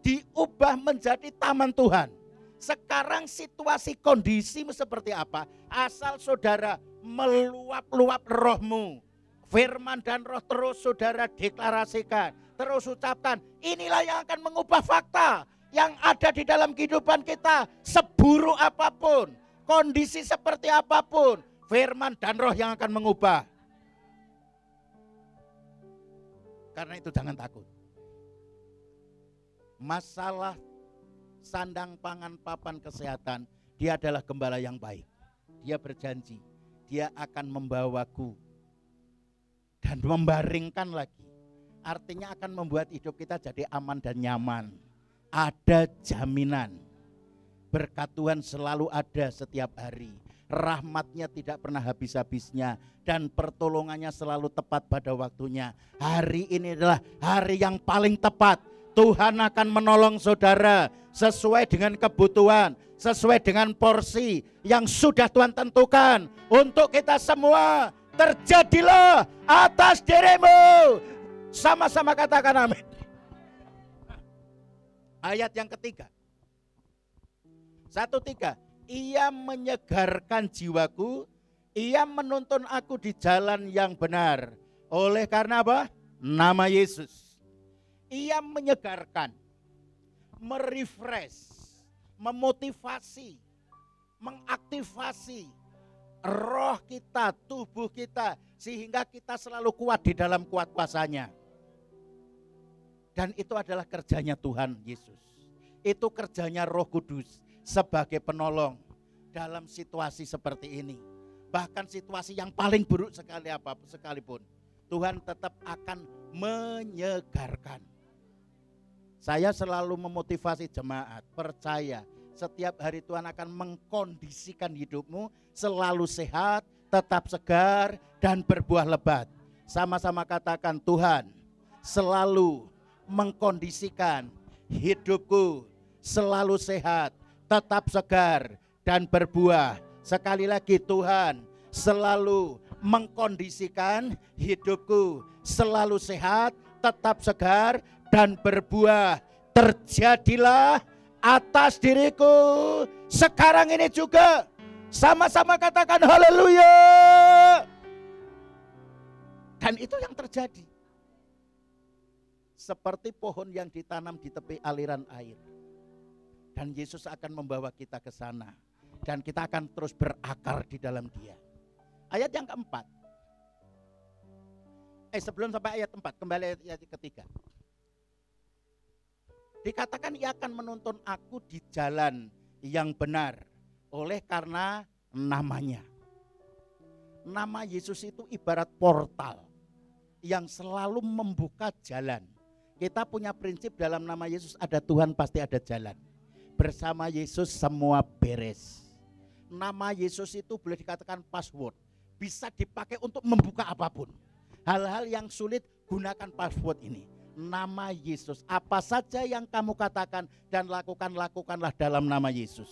diubah menjadi taman Tuhan. Sekarang situasi kondisimu seperti apa? Asal saudara meluap-luap rohmu, firman dan roh terus saudara deklarasikan, terus ucapkan, inilah yang akan mengubah fakta yang ada di dalam kehidupan kita. Seburuk apapun, kondisi seperti apapun, firman dan roh yang akan mengubah. Karena itu jangan takut. Masalah sandang pangan papan kesehatan, dia adalah gembala yang baik. Dia berjanji, dia akan membawaku dan membaringkan lagi. Artinya akan membuat hidup kita jadi aman dan nyaman. Ada jaminan. Berkat Tuhan selalu ada setiap hari. Rahmatnya tidak pernah habis-habisnya. Dan pertolongannya selalu tepat pada waktunya. Hari ini adalah hari yang paling tepat. Tuhan akan menolong saudara sesuai dengan kebutuhan, sesuai dengan porsi yang sudah Tuhan tentukan untuk kita semua. Terjadilah atas dirimu. Sama-sama katakan amin. Ayat yang ketiga. 1:3. Ia menyegarkan jiwaku, ia menuntun aku di jalan yang benar. Oleh karena apa? Nama Yesus. Ia menyegarkan, merefresh, memotivasi, mengaktifasi roh kita, tubuh kita, sehingga kita selalu kuat di dalam kuat kuasanya. Dan itu adalah kerjanya Tuhan Yesus. Itu kerjanya Roh Kudus sebagai penolong dalam situasi seperti ini. Bahkan situasi yang paling buruk sekalipun, Tuhan tetap akan menyegarkan. Saya selalu memotivasi jemaat, percaya setiap hari Tuhan akan mengkondisikan hidupmu selalu sehat, tetap segar, dan berbuah lebat. Sama-sama katakan, Tuhan selalu mengkondisikan hidupku selalu sehat, tetap segar, dan berbuah. Sekali lagi, Tuhan selalu mengkondisikan hidupku selalu sehat, tetap segar, dan berbuah. Terjadilah atas diriku sekarang ini juga. Sama-sama katakan haleluya. Dan itu yang terjadi. Seperti pohon yang ditanam di tepi aliran air. Dan Yesus akan membawa kita ke sana. Dan kita akan terus berakar di dalam Dia. Ayat yang keempat. Sebelum sampai ayat 4, kembali ayat ketiga. Dikatakan ia akan menuntun aku di jalan yang benar. Oleh karena namanya. Nama Yesus itu ibarat portal yang selalu membuka jalan. Kita punya prinsip dalam nama Yesus, ada Tuhan pasti ada jalan. Bersama Yesus semua beres. Nama Yesus itu boleh dikatakan password. Bisa dipakai untuk membuka apapun. Hal-hal yang sulit, gunakan password ini. Nama Yesus, apa saja yang kamu katakan dan lakukanlah dalam nama Yesus.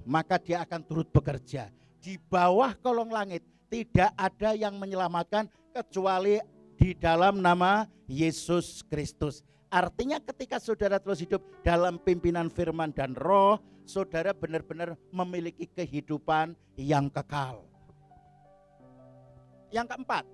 Maka dia akan turut bekerja. Di bawah kolong langit tidak ada yang menyelamatkan kecuali di dalam nama Yesus Kristus. Artinya ketika saudara terus hidup dalam pimpinan firman dan roh, saudara benar-benar memiliki kehidupan yang kekal. Yang keempat,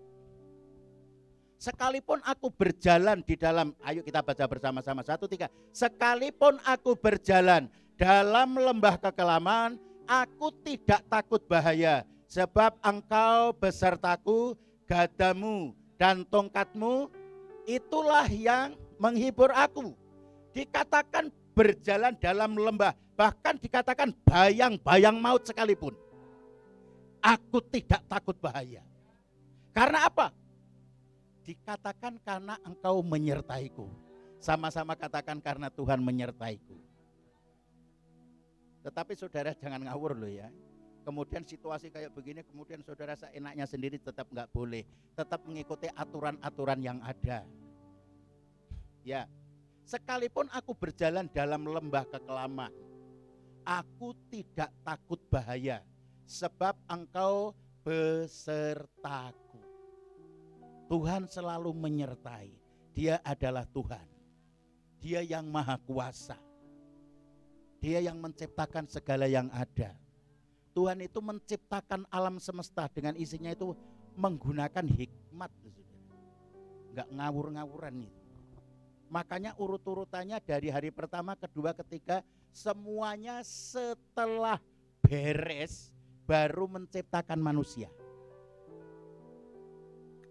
sekalipun aku berjalan di dalam, ayo kita baca bersama-sama 1-3. Sekalipun aku berjalan dalam lembah kekelaman, aku tidak takut bahaya, sebab engkau besertaku, gadamu dan tongkatmu, itulah yang menghibur aku. Dikatakan berjalan dalam lembah, bahkan dikatakan bayang-bayang maut sekalipun, aku tidak takut bahaya. Karena apa? Dikatakan karena engkau menyertaiku. Sama-sama katakan karena Tuhan menyertaiku. Tetapi saudara jangan ngawur loh ya. Kemudian situasi kayak begini, kemudian saudara seenaknya sendiri tetap nggak boleh. Tetap mengikuti aturan-aturan yang ada. Ya, Sekalipun aku berjalan dalam lembah kekelaman, aku tidak takut bahaya, sebab Engkau besertaku. Tuhan selalu menyertai. Dia adalah Tuhan. Dia yang maha kuasa. Dia yang menciptakan segala yang ada. Tuhan itu menciptakan alam semesta dengan isinya itu menggunakan hikmat. Enggak ngawur-ngawuran itu. Makanya urut-urutannya dari hari pertama, kedua, ketiga, semuanya setelah beres baru menciptakan manusia.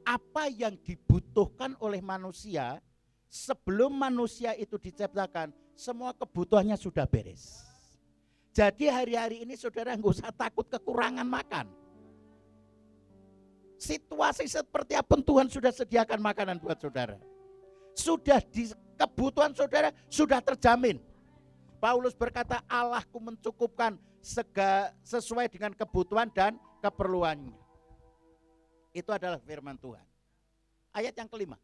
Apa yang dibutuhkan oleh manusia sebelum manusia itu diciptakan, semua kebutuhannya sudah beres. Jadi hari-hari ini saudara nggak usah takut kekurangan makan. Situasi seperti apa Tuhan sudah sediakan makanan buat saudara. Sudah di kebutuhan saudara sudah terjamin. Paulus berkata, Allahku mencukupkan sesuai dengan kebutuhan dan keperluannya. Itu adalah firman Tuhan. Ayat yang kelima.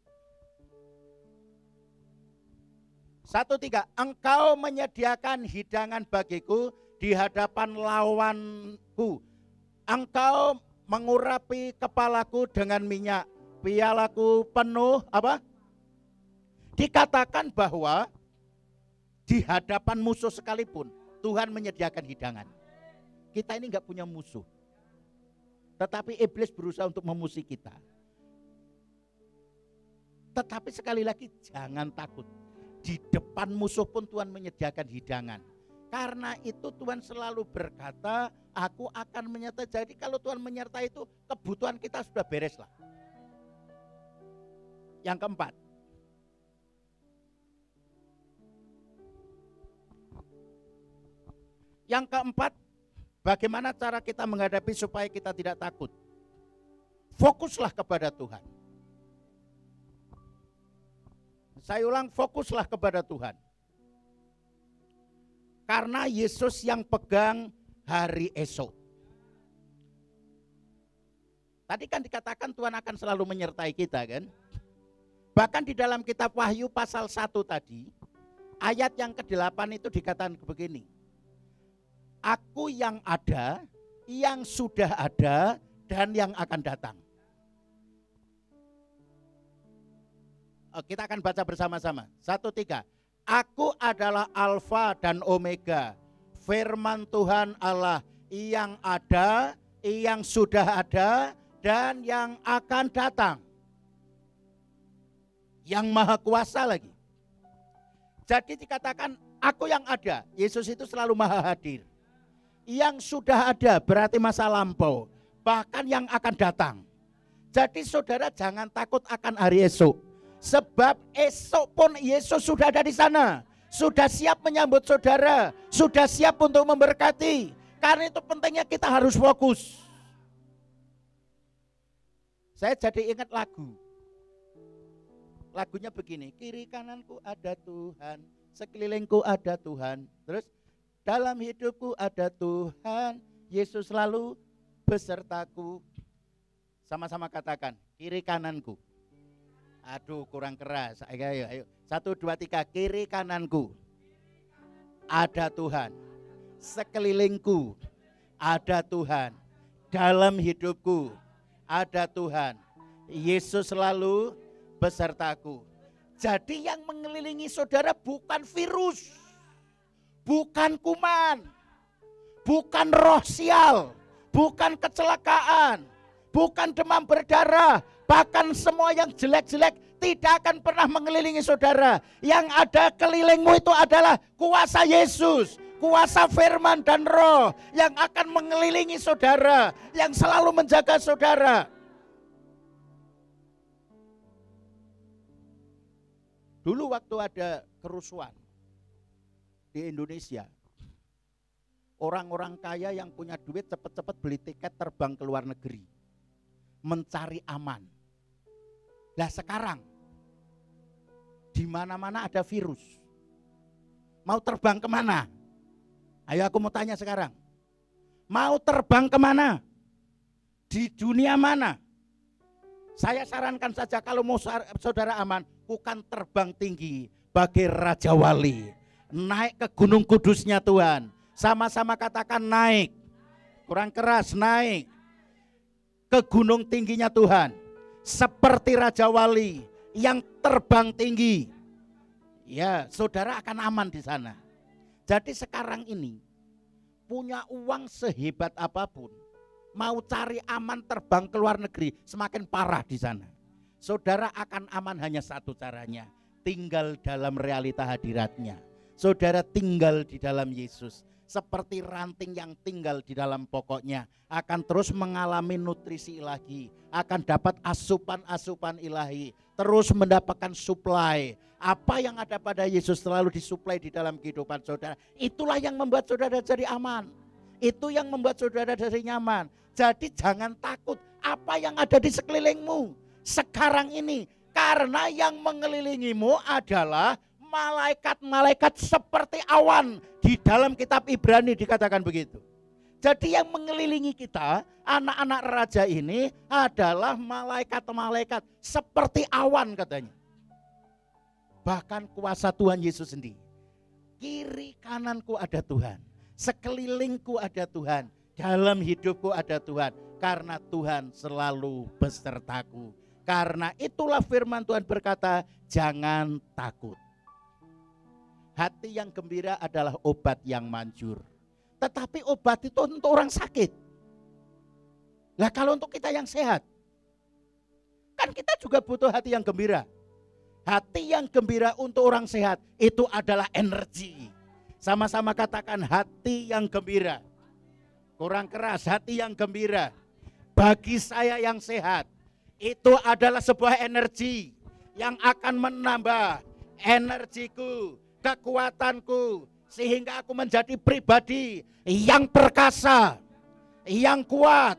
1:3, Engkau menyediakan hidangan bagiku di hadapan lawanku. Engkau mengurapi kepalaku dengan minyak, pialaku penuh apa? Dikatakan bahwa di hadapan musuh sekalipun Tuhan menyediakan hidangan. Kita ini enggak punya musuh. Tetapi iblis berusaha untuk memusuhi kita. Tetapi sekali lagi jangan takut. Di depan musuh pun Tuhan menyediakan hidangan. Karena itu Tuhan selalu berkata, aku akan menyertai. Jadi kalau Tuhan menyertai itu kebutuhan kita sudah beres lah. Yang keempat. Yang keempat, bagaimana cara kita menghadapi supaya kita tidak takut? Fokuslah kepada Tuhan. Saya ulang, fokuslah kepada Tuhan. Karena Yesus yang pegang hari esok. Tadi kan dikatakan Tuhan akan selalu menyertai kita kan? Bahkan di dalam kitab Wahyu pasal 1 tadi, ayat yang ke-8 itu dikatakan begini. Aku yang ada, yang sudah ada, dan yang akan datang. Kita akan baca bersama-sama. 1:3. Aku adalah Alfa dan Omega, firman Tuhan Allah yang ada, yang sudah ada, dan yang akan datang. Yang maha kuasa lagi. Jadi dikatakan aku yang ada, Yesus itu selalu maha hadir. Yang sudah ada berarti masa lampau, bahkan yang akan datang. Jadi saudara jangan takut akan hari esok. Sebab esok pun Yesus sudah ada di sana. Sudah siap menyambut saudara. Sudah siap untuk memberkati. Karena itu pentingnya kita harus fokus. Saya jadi ingat lagu. Lagunya begini. Kiri kananku ada Tuhan. Sekelilingku ada Tuhan. Terus dalam hidupku ada Tuhan. Yesus selalu besertaku. Sama-sama katakan. Kiri kananku. Aduh kurang keras. Ayo. 1, 2, 3. Kiri kananku ada Tuhan. Sekelilingku ada Tuhan. Dalam hidupku ada Tuhan. Yesus selalu besertaku. Jadi yang mengelilingi saudara bukan virus, bukan kuman, bukan roh sial, bukan kecelakaan, bukan demam berdarah. Bahkan semua yang jelek-jelek tidak akan pernah mengelilingi saudara. Yang ada kelilingmu itu adalah kuasa Yesus, kuasa firman dan roh yang akan mengelilingi saudara, yang selalu menjaga saudara. Dulu waktu ada kerusuhan di Indonesia, orang-orang kaya yang punya duit cepat-cepat beli tiket terbang ke luar negeri, mencari aman. Lah sekarang di mana-mana ada virus. Mau terbang kemana? Ayo aku mau tanya sekarang. Mau terbang kemana? Di dunia mana? Saya sarankan saja kalau mau saudara aman, bukan terbang tinggi, sebagai Raja Wali. Naik ke Gunung Kudusnya Tuhan. Sama-sama katakan naik. Kurang keras, naik ke gunung tingginya Tuhan. Seperti Raja Wali yang terbang tinggi. Ya, saudara akan aman di sana. Jadi sekarang ini punya uang sehebat apapun, mau cari aman terbang ke luar negeri semakin parah di sana. Saudara akan aman hanya satu caranya, tinggal dalam realita hadiratnya. Saudara tinggal di dalam Yesus. Seperti ranting yang tinggal di dalam pokoknya, akan terus mengalami nutrisi ilahi, akan dapat asupan-asupan ilahi, terus mendapatkan suplai. Apa yang ada pada Yesus selalu disuplai di dalam kehidupan saudara. Itulah yang membuat saudara jadi aman. Itu yang membuat saudara jadi nyaman. Jadi jangan takut apa yang ada di sekelilingmu sekarang ini, karena yang mengelilingimu adalah malaikat-malaikat seperti awan. Di dalam kitab Ibrani dikatakan begitu. Jadi yang mengelilingi kita, anak-anak raja ini adalah malaikat-malaikat seperti awan katanya. Bahkan kuasa Tuhan Yesus sendiri. Kiri kananku ada Tuhan, sekelilingku ada Tuhan, dalam hidupku ada Tuhan. Karena Tuhan selalu besertaku. Karena itulah firman Tuhan berkata, jangan takut. Hati yang gembira adalah obat yang manjur. Tetapi obat itu untuk orang sakit. Lah kalau untuk kita yang sehat, kan kita juga butuh hati yang gembira. Hati yang gembira untuk orang sehat itu adalah energi. Sama-sama katakan hati yang gembira. Kurang keras, hati yang gembira. Bagi saya yang sehat, itu adalah sebuah energi yang akan menambah energiku, kekuatanku, sehingga aku menjadi pribadi yang perkasa, yang kuat,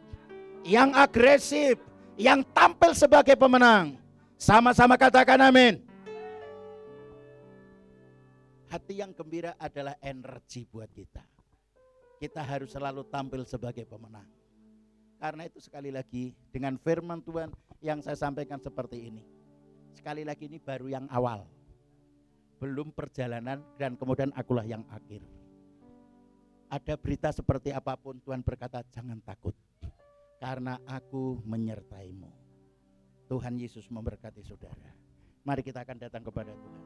yang agresif, yang tampil sebagai pemenang. Sama-sama katakan amin. Hati yang gembira adalah energi buat kita. Kita harus selalu tampil sebagai pemenang. Karena itu sekali lagi dengan firman Tuhan yang saya sampaikan seperti ini. Sekali lagi ini baru yang awal. Belum perjalanan dan kemudian akulah yang akhir. Ada berita seperti apapun Tuhan berkata jangan takut. Karena aku menyertaimu. Tuhan Yesus memberkati saudara. Mari kita akan datang kepada Tuhan.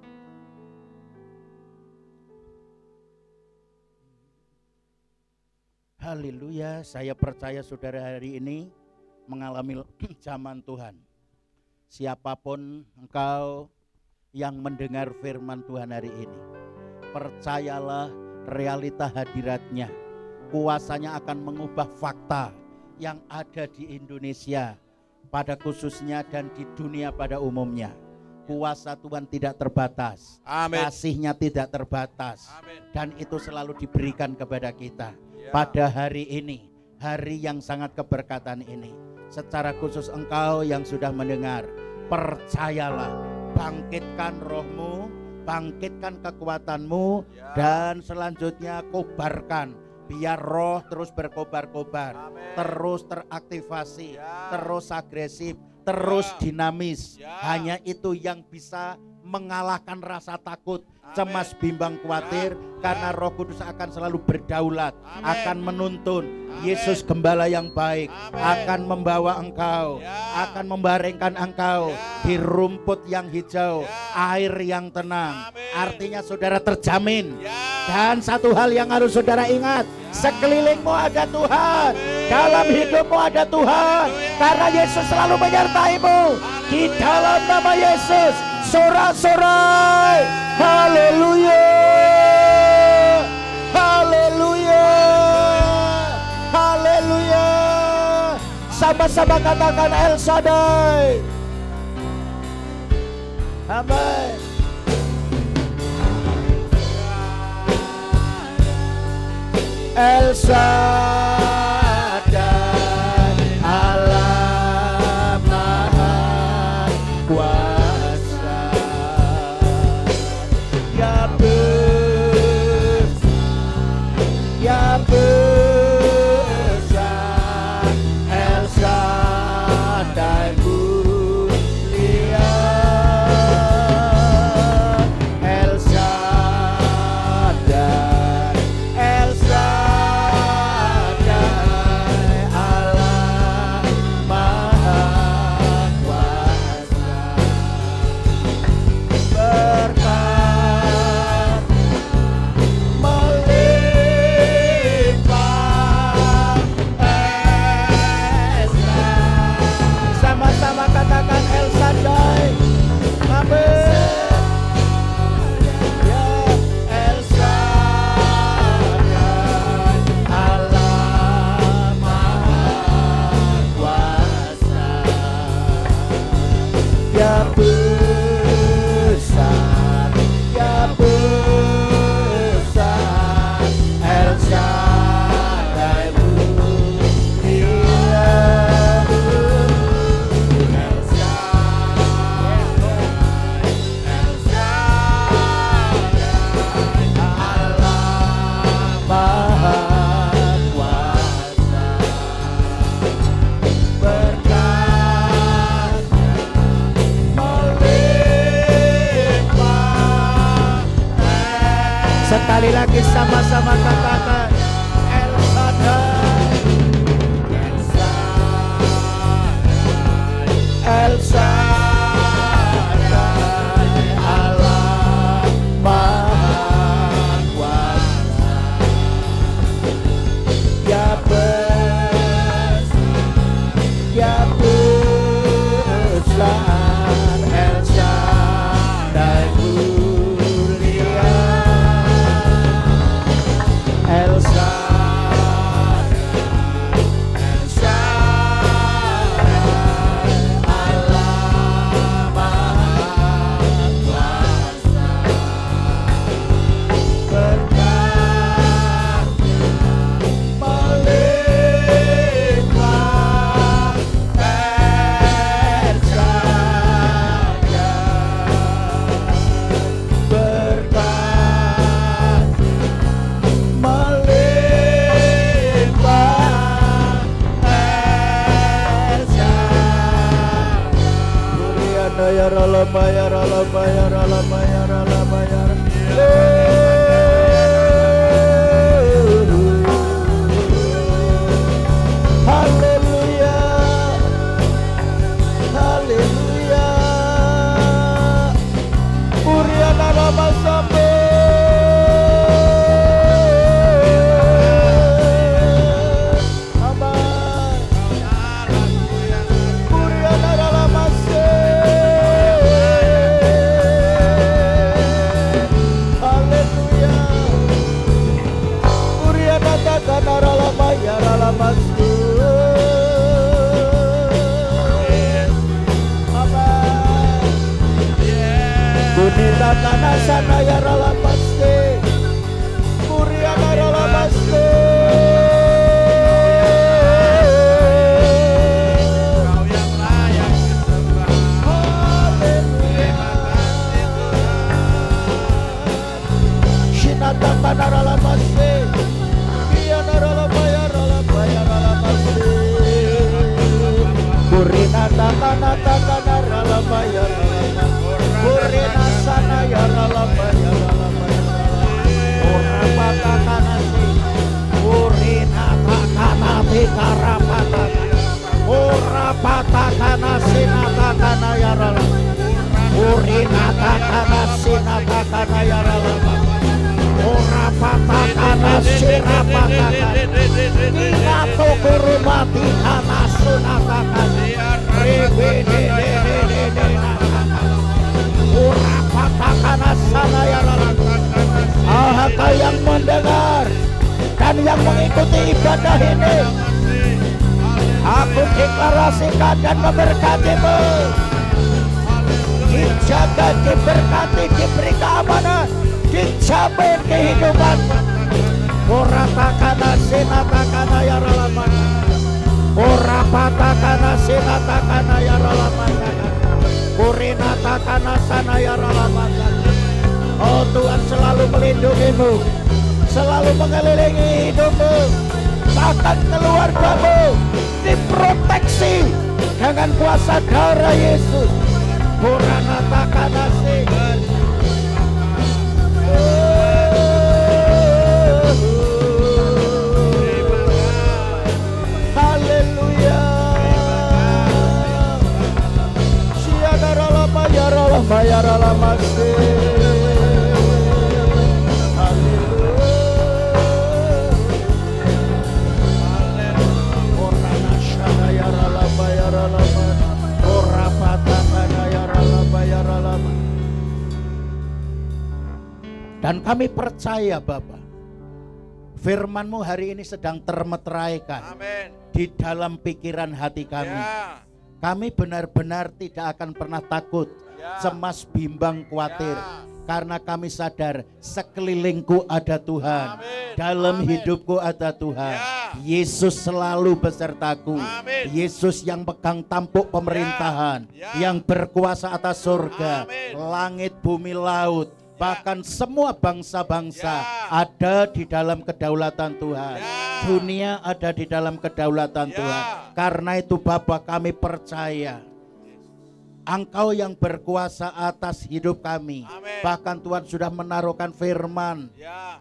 Haleluya, saya percaya saudara hari ini mengalami zaman Tuhan. Siapapun engkau yang mendengar firman Tuhan hari ini, percayalah realita hadiratnya. Kuasanya akan mengubah fakta yang ada di Indonesia pada khususnya dan di dunia pada umumnya. Kuasa Tuhan tidak terbatas. Amin. Kasihnya tidak terbatas. Amin. Dan itu selalu diberikan kepada kita. Pada hari ini, hari yang sangat keberkatan ini, secara khusus engkau yang sudah mendengar, percayalah, bangkitkan rohmu, bangkitkan kekuatanmu, dan selanjutnya kobarkan. Biar roh terus berkobar-kobar, terus teraktivasi, terus agresif, terus dinamis. Hanya itu yang bisa mengalahkan rasa takut, cemas, bimbang, khawatir. Karena Roh Kudus akan selalu berdaulat, akan menuntun. Yesus gembala yang baik akan membawa engkau, akan membaringkan engkau di rumput yang hijau, air yang tenang. Artinya saudara terjamin. Dan satu hal yang harus saudara ingat, sekelilingmu ada Tuhan, dalam hidupmu ada Tuhan. Karena Yesus selalu menyertaimu. Di dalam nama Yesus, sorak-sorai, haleluya, haleluya, haleluya. Sama-sama katakan El Shaddai. Amin. El Shaddai, Allah Maha Kuasa, ya besar, El Shaddai mulia, besar, ya besar, El Shaddai mulia, El Shaddai, El Shaddai, Allah Maha Kuasa, berkat melimpah. Sekali lagi sama-sama katakan El Shaddai, El Shaddai, El Shaddai, Allah Maha Kuasa, ya besar, ya besar, El Shaddai mulia, El Shaddai, El Shaddai, Allah Maha Kuasa, berkat melimpah, El Shaddai, berkat melimpah, El Shaddai. Mulyana ya Ralama ya Ralama ya Ralama ya Ralama ya Haleluya, haleluya. Mulyana Rama Sambe, aman. Mulyana Rama Se, haleluya. Mulyana Takana Ralama ya Ralama Se, aman. Gunita Kana Sana ya Ralama Se, Mulyana Ralama Se. Kau yang layak disembah. Terima kasih Tuhan. Shinata Kana Ralama Se, Iyana Ralama ya Ralama ya Ralama Se. Kurinata Kana Takana Ralama ya Ralama, Kurina Sana ya Ralama ya Ralama ya Ralama. Orapata Kana Se, Kurinata Kana Bikarapata, Orapata Kana Sinata Kana ya Ralama, Kurinata Kana Sinata Kana ya Ralama, Orapata Kana Sinapata Kana, Inato Kurumati Kana Sunata Kana, Orapata Kana Sana ya Ralama. Ahaka yang mendengar dan yang mengikuti ibadah ini, aku deklarasikan dan memberkatimu. Dijaga, diberkati, diberi keamanan, dijamin kehidupan. Oratakana sinatakana ya Ralama, orapatakana sinatakana ya Ralama, urinatakana sana ya Ralama. Oh Tuhan selalu melindungimu, selalu mengelilingi hidupmu, bahkan keluargamu diproteksi dengan kuasa darah Yesus. Uranata sih. Haleluya. Siadaralama yaralama yaralama sih. Dan kami percaya Bapa, firman-Mu hari ini sedang termeteraikan Amin. di dalam pikiran hati kami. Ya. Kami benar-benar tidak akan pernah takut, Ya. cemas, bimbang, khawatir. Ya. Karena kami sadar sekelilingku ada Tuhan. Amin. Dalam Amin. hidupku ada Tuhan. Ya. Yesus selalu besertaku. Amin. Yesus yang pegang tampuk pemerintahan, Ya. yang berkuasa atas surga, Amin. langit, bumi, laut, bahkan semua bangsa-bangsa Ya. ada di dalam kedaulatan Tuhan. Ya. Dunia ada di dalam kedaulatan Ya. Tuhan. Karena itu Bapa, kami percaya Engkau yang berkuasa atas hidup kami. Amin. Bahkan Tuhan sudah menaruhkan firman Ya.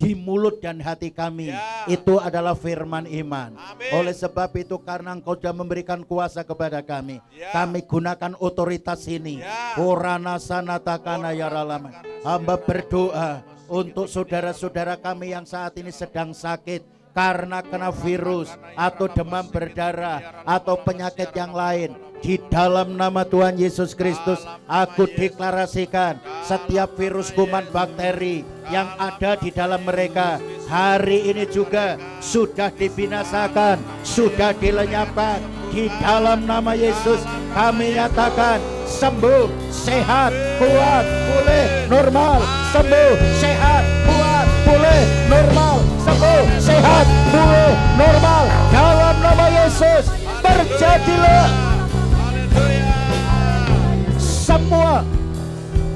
di mulut dan hati kami. Ya. Itu adalah firman iman. Amin. Oleh sebab itu, karena Engkau sudah memberikan kuasa kepada kami, Ya. kami gunakan otoritas ini. Ya. Korana sanatakana ya ralam. Hamba berdoa untuk saudara-saudara kami yang saat ini sedang sakit karena kena virus atau demam berdarah atau penyakit yang lain. Di dalam nama Tuhan Yesus Kristus, aku deklarasikan setiap virus, kuman, bakteri yang ada di dalam mereka hari ini juga sudah dibinasakan, sudah dilenyapkan. Di dalam nama Yesus kami nyatakan sembuh, sehat, kuat, pulih, normal. Sembuh, sehat, kuat, pulih, normal. Sembuh, sehat, pulih, normal. Dalam nama Yesus terjadilah. Semua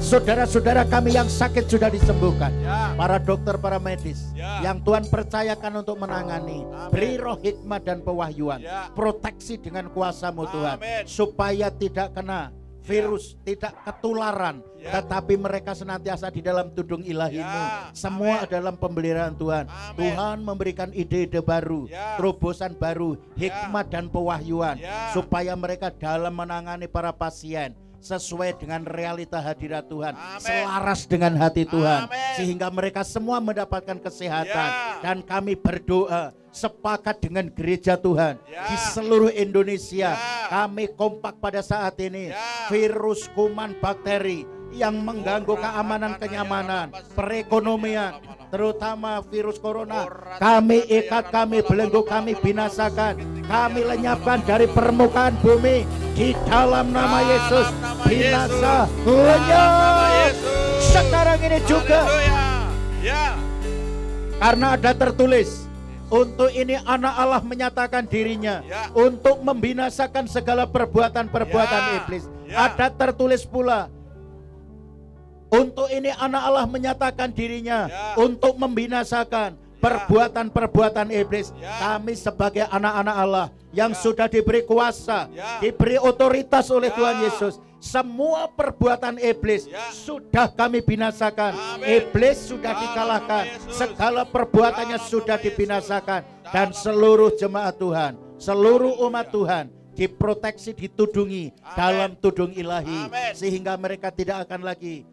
saudara-saudara kami yang sakit sudah disembuhkan. Ya. Para dokter, para medis Ya. yang Tuhan percayakan untuk menangani, Amin. beri roh hikmat dan pewahyuan. Ya. Proteksi dengan kuasa-Mu Tuhan, Amin. supaya tidak kena virus, tidak ketularan, Ya. tetapi mereka senantiasa di dalam tudung ilahi-Mu. Ya. Semua Amin. dalam pembelian Tuhan. Amin. Tuhan memberikan ide-ide baru, Ya. terobosan baru, hikmat dan pewahyuan, Ya. supaya mereka dalam menangani para pasien sesuai dengan realita hadirat Tuhan, Amin. selaras dengan hati Tuhan, Amin. sehingga mereka semua mendapatkan kesehatan. Ya. Dan kami berdoa sepakat dengan gereja Tuhan Ya. di seluruh Indonesia. Ya. Kami kompak pada saat ini. Ya. Virus, kuman, bakteri yang mengganggu keamanan, kenyamanan, perekonomian, terutama virus corona, kami ikat, kami belenggu, kami binasakan, kami lenyapkan dari permukaan bumi di dalam nama Yesus. Binasa, lenyap sekarang ini juga. Ya. Karena ada tertulis, untuk ini anak Allah menyatakan dirinya, Ya. untuk membinasakan segala perbuatan-perbuatan Ya. iblis. Ya. Ada tertulis pula, untuk ini anak Allah menyatakan dirinya, Ya. untuk membinasakan perbuatan-perbuatan iblis. Ya. Kami sebagai anak-anak Allah yang Ya. sudah diberi kuasa, Ya. diberi otoritas oleh Ya. Tuhan Yesus, semua perbuatan iblis Ya. sudah kami binasakan. Amin. Iblis sudah Dalam dikalahkan, nama Yesus. segala perbuatannya Dalam sudah nama Yesus. dibinasakan. Dalam Dan nama seluruh jemaat Tuhan, seluruh umat Haleluya. Tuhan diproteksi, ditudungi Amin. dalam tudung ilahi, Amin. sehingga mereka tidak akan lagi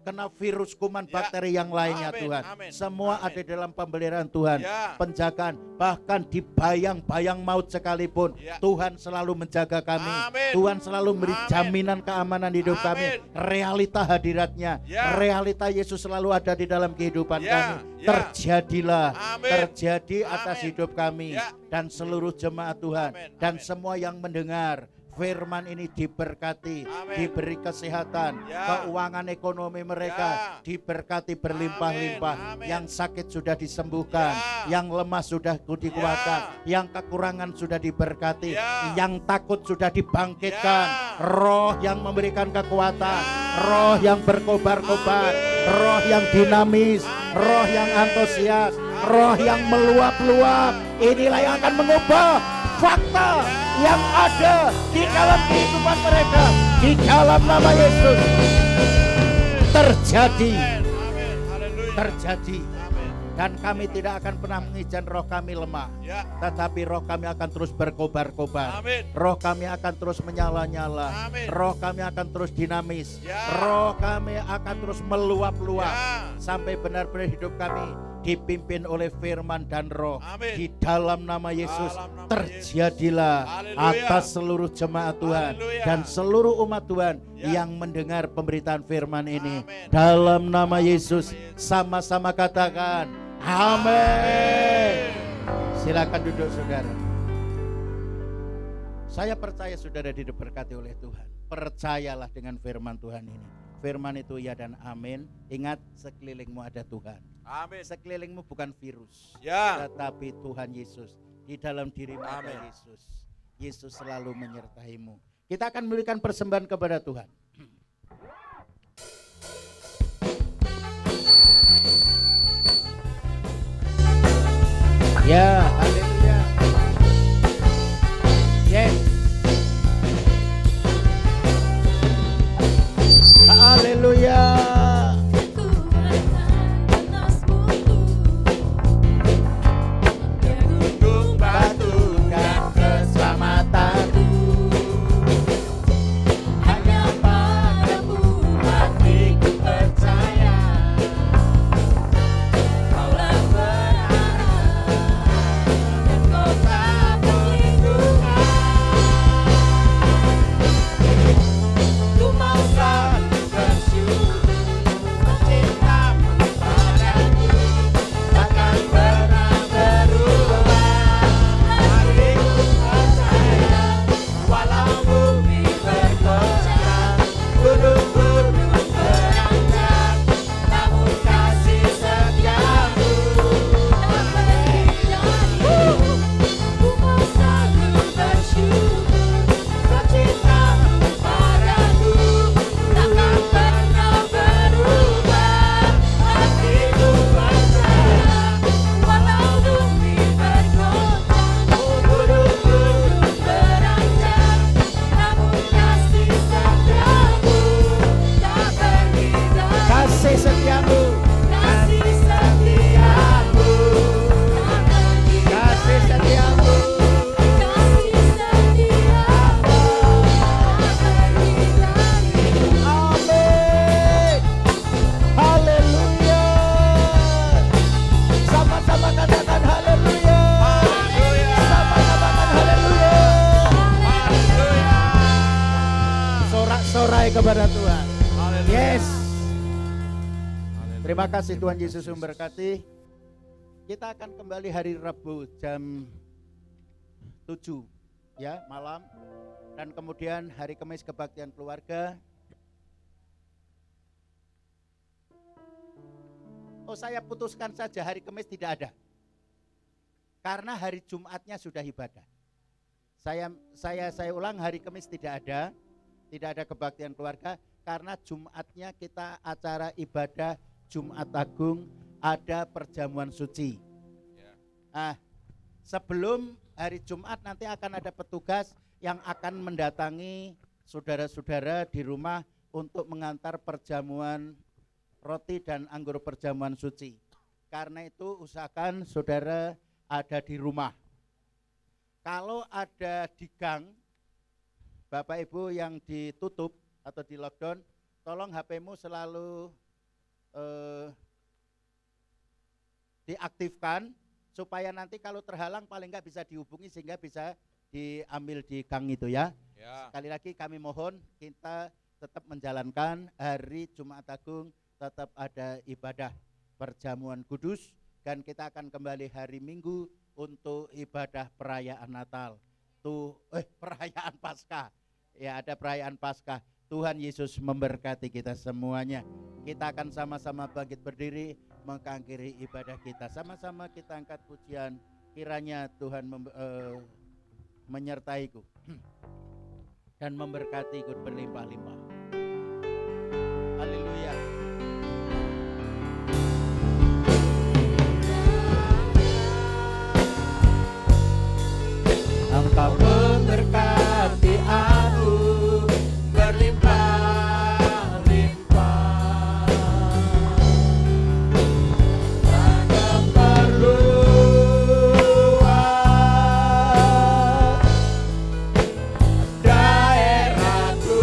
kena virus, kuman, Ya. bakteri yang lainnya. Amin. Tuhan, Amin. semua Amin. ada dalam pemeliharaan Tuhan, Ya. penjagaan, bahkan di bayang-bayang maut sekalipun, Ya. Tuhan selalu menjaga kami. Amin. Tuhan selalu memberi Amin. jaminan keamanan hidup kami. Amin. Realita hadiratnya, Ya. realita Yesus selalu ada di dalam kehidupan Ya. kami. Ya. Terjadilah, Amin. terjadi atas Amin. hidup kami Ya. dan seluruh jemaat Tuhan. Amin. Dan Amin. semua yang mendengar firman ini diberkati, Amin. diberi kesehatan, Ya. keuangan ekonomi mereka Ya. diberkati berlimpah-limpah. Amin. Yang sakit sudah disembuhkan, Ya. yang lemah sudah dikuatkan, yang kekurangan sudah diberkati, Ya. yang takut sudah dibangkitkan. Ya. Roh yang memberikan kekuatan, Ya. roh yang berkobar-kobar, Amin. roh yang dinamis, Amin. roh yang antusias, roh yang meluap-luap. Inilah yang akan mengubah fakta yang ada di dalam kehidupan mereka. Di dalam nama Yesus terjadi, Amin. Haleluya. terjadi. Amin. Dan kami tidak akan pernah mengizinkan roh kami lemah, Ya. tetapi roh kami akan terus berkobar-kobar. Amin. Roh kami akan terus menyala-nyala. Amin. Roh kami akan terus dinamis. Ya. Roh kami akan terus meluap-luap Ya. sampai benar-benar hidup kami dipimpin oleh firman dan roh. Amin. Di dalam nama Yesus Dalam nama terjadilah Yesus. atas seluruh jemaat Tuhan Haleluya. dan seluruh umat Tuhan Ya. yang mendengar pemberitaan firman ini. Amin. Dalam nama Dalam Yesus nama Yesus. sama-sama katakan amin. Silakan duduk saudara. Saya percaya saudara diberkati oleh Tuhan. Percayalah dengan firman Tuhan ini. Firman itu ya dan amin. Ingat, sekelilingmu ada Tuhan. Amin. Sekelilingmu bukan virus, Ya. tetapi Tuhan Yesus. Di dalam dirimu ada Amin. Yesus. Yesus selalu menyertaimu. Kita akan memberikan persembahan kepada Tuhan. Ya, haleluya. Yes. Haleluya. Gunung batu dan keselamatanku hanya padamu hatiku percaya. Kaulah berharap dan kota perlindungan. Ku mau selalu bersyukur cintamu padaku takkan pernah berubah. Hatiku percaya walau bumi bergoncang, gunung-gunung beranjak, namun kasih setiamu tak pergi dariku. Ku mau selalu bersyukur cintamu padaku takkan pernah berubah. Hatiku percaya walau bumi bergoncang, gunung-gunung beranjak, namun kasih setiamu tak pergi dariku. Kasih setiamu, kasih setiamu tak pergi. Kasih setiamu, kasih setiamu tak pergi dariku. Amin. Haleluya. Sama-sama katakan haleluya. Haleluya. Sama-sama katakan haleluya. Haleluya. Sorak-sorai kepada Tuhan. Haleluya. Yes. Haleluya. Terima kasih Tuhan Yesus memberkati. Kita akan kembali hari Rabu jam 7 ya malam, dan kemudian hari Kamis kebaktian keluarga. Oh, saya putuskan saja hari Kamis tidak ada. Karena hari Jumatnya sudah ibadah. Saya ulang, hari Kamis tidak ada kebaktian keluarga karena Jumatnya kita acara ibadah Jumat Agung, ada perjamuan suci. Ya. Nah, sebelum hari Jumat nanti akan ada petugas yang akan mendatangi saudara-saudara di rumah untuk mengantar perjamuan roti dan anggur perjamuan suci. Karena itu usahakan saudara ada di rumah. Kalau ada di gang, Bapak Ibu yang ditutup atau di lockdown, tolong HP-mu selalu diaktifkan supaya nanti kalau terhalang paling enggak bisa dihubungi sehingga bisa diambil di gang itu ya. Ya. Sekali lagi kami mohon kita tetap menjalankan hari Jumat Agung, tetap ada ibadah perjamuan kudus, dan kita akan kembali hari Minggu untuk ibadah perayaan Natal. Perayaan Paskah. Ya, ada perayaan Paskah. Tuhan Yesus memberkati kita semuanya. Kita akan sama-sama bangkit berdiri mengakhiri ibadah kita. Sama-sama kita angkat pujian. Kiranya Tuhan menyertaiku dan memberkatiku berlimpah-limpah. Haleluya. Engkau memberkati aku berlimpah-limpah, tak perluas daerahku.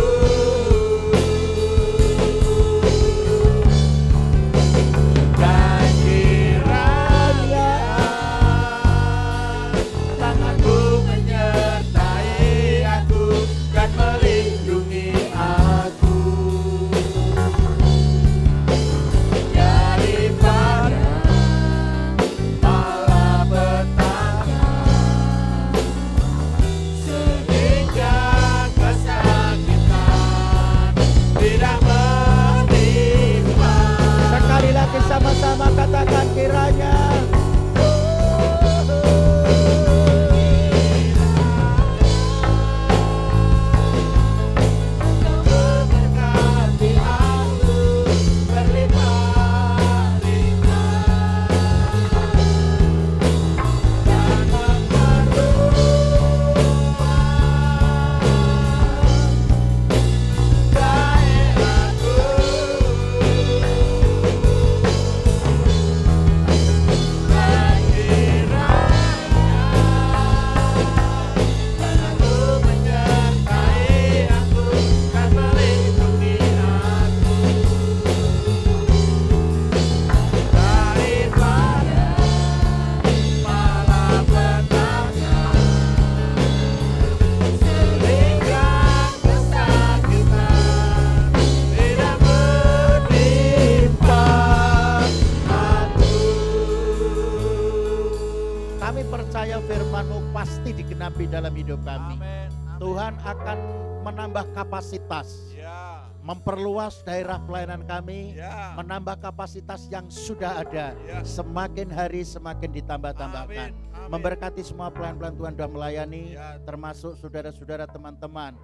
pasti digenapi dalam hidup kami. Amin. Tuhan akan menambah kapasitas, Ya. memperluas daerah pelayanan kami, Ya. menambah kapasitas yang sudah ada. Ya. Semakin hari semakin ditambah-tambahkan. Amin. Amin. Memberkati semua pelayan-pelayan Tuhan sudah melayani, Ya. termasuk saudara-saudara teman-teman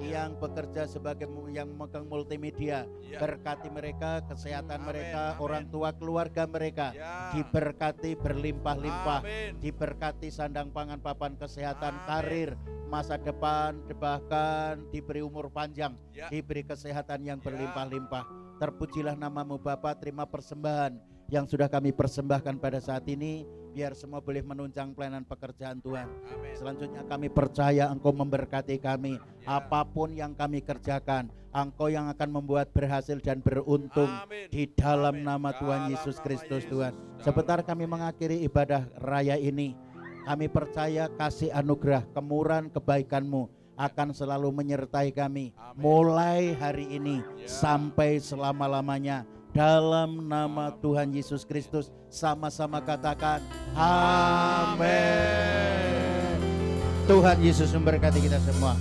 yang bekerja sebagai yang memegang multimedia. Ya. Berkati mereka, kesehatan Amin, mereka, amin. orang tua keluarga mereka Ya. diberkati berlimpah-limpah, Amin. diberkati sandang pangan papan kesehatan, Amin. karir, masa depan, bahkan diberi umur panjang, Ya. diberi kesehatan yang Ya. berlimpah-limpah. Terpujilah namamu Bapa. Terima persembahan yang sudah kami persembahkan pada saat ini, biar semua boleh menunjang pelayanan pekerjaan Tuhan. Amin. Selanjutnya kami percaya Engkau memberkati kami. Ya. Apapun yang kami kerjakan, Engkau yang akan membuat berhasil dan beruntung. Amin. Di dalam Amin. nama Tuhan Dalam Yesus nama Kristus Yesus. Tuhan. Dalam Sebentar nama kami Yesus. mengakhiri ibadah raya ini, kami percaya kasih anugerah, kemurahan, kebaikan-Mu akan selalu menyertai kami. Amin. Mulai hari ini Ya. sampai selama-lamanya. Dalam nama Tuhan Yesus Kristus, sama-sama katakan amin. Tuhan Yesus memberkati kita semua.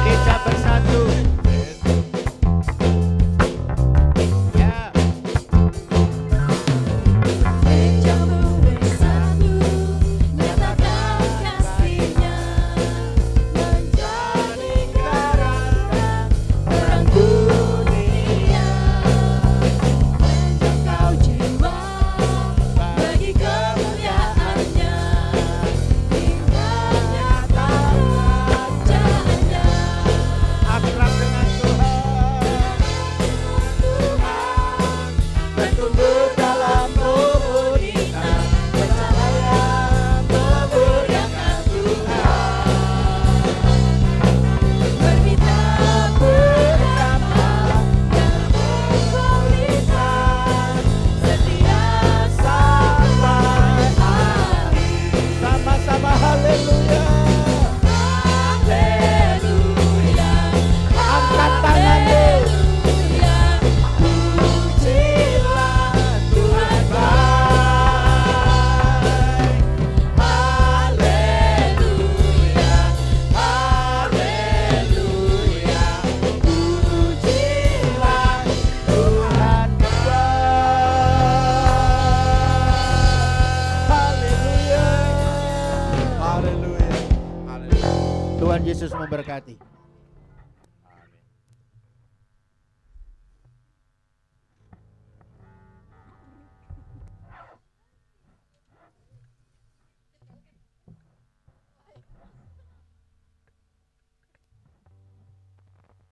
Gereja bersatu. Ya. Akrab dengan Tuhan, bertumbuh dalam komunitas, percaya memuliakan Tuhan, berpita bersama dalam komunitas, setia sampai akhir. Sama-sama haleluya. Angkat tanganmu. Pujilah Tuhan baik. Haleluya, haleluya. Pujilah Tuhan baik. Haleluya. Haleluya. Haleluya. Tuhan Yesus memberkati.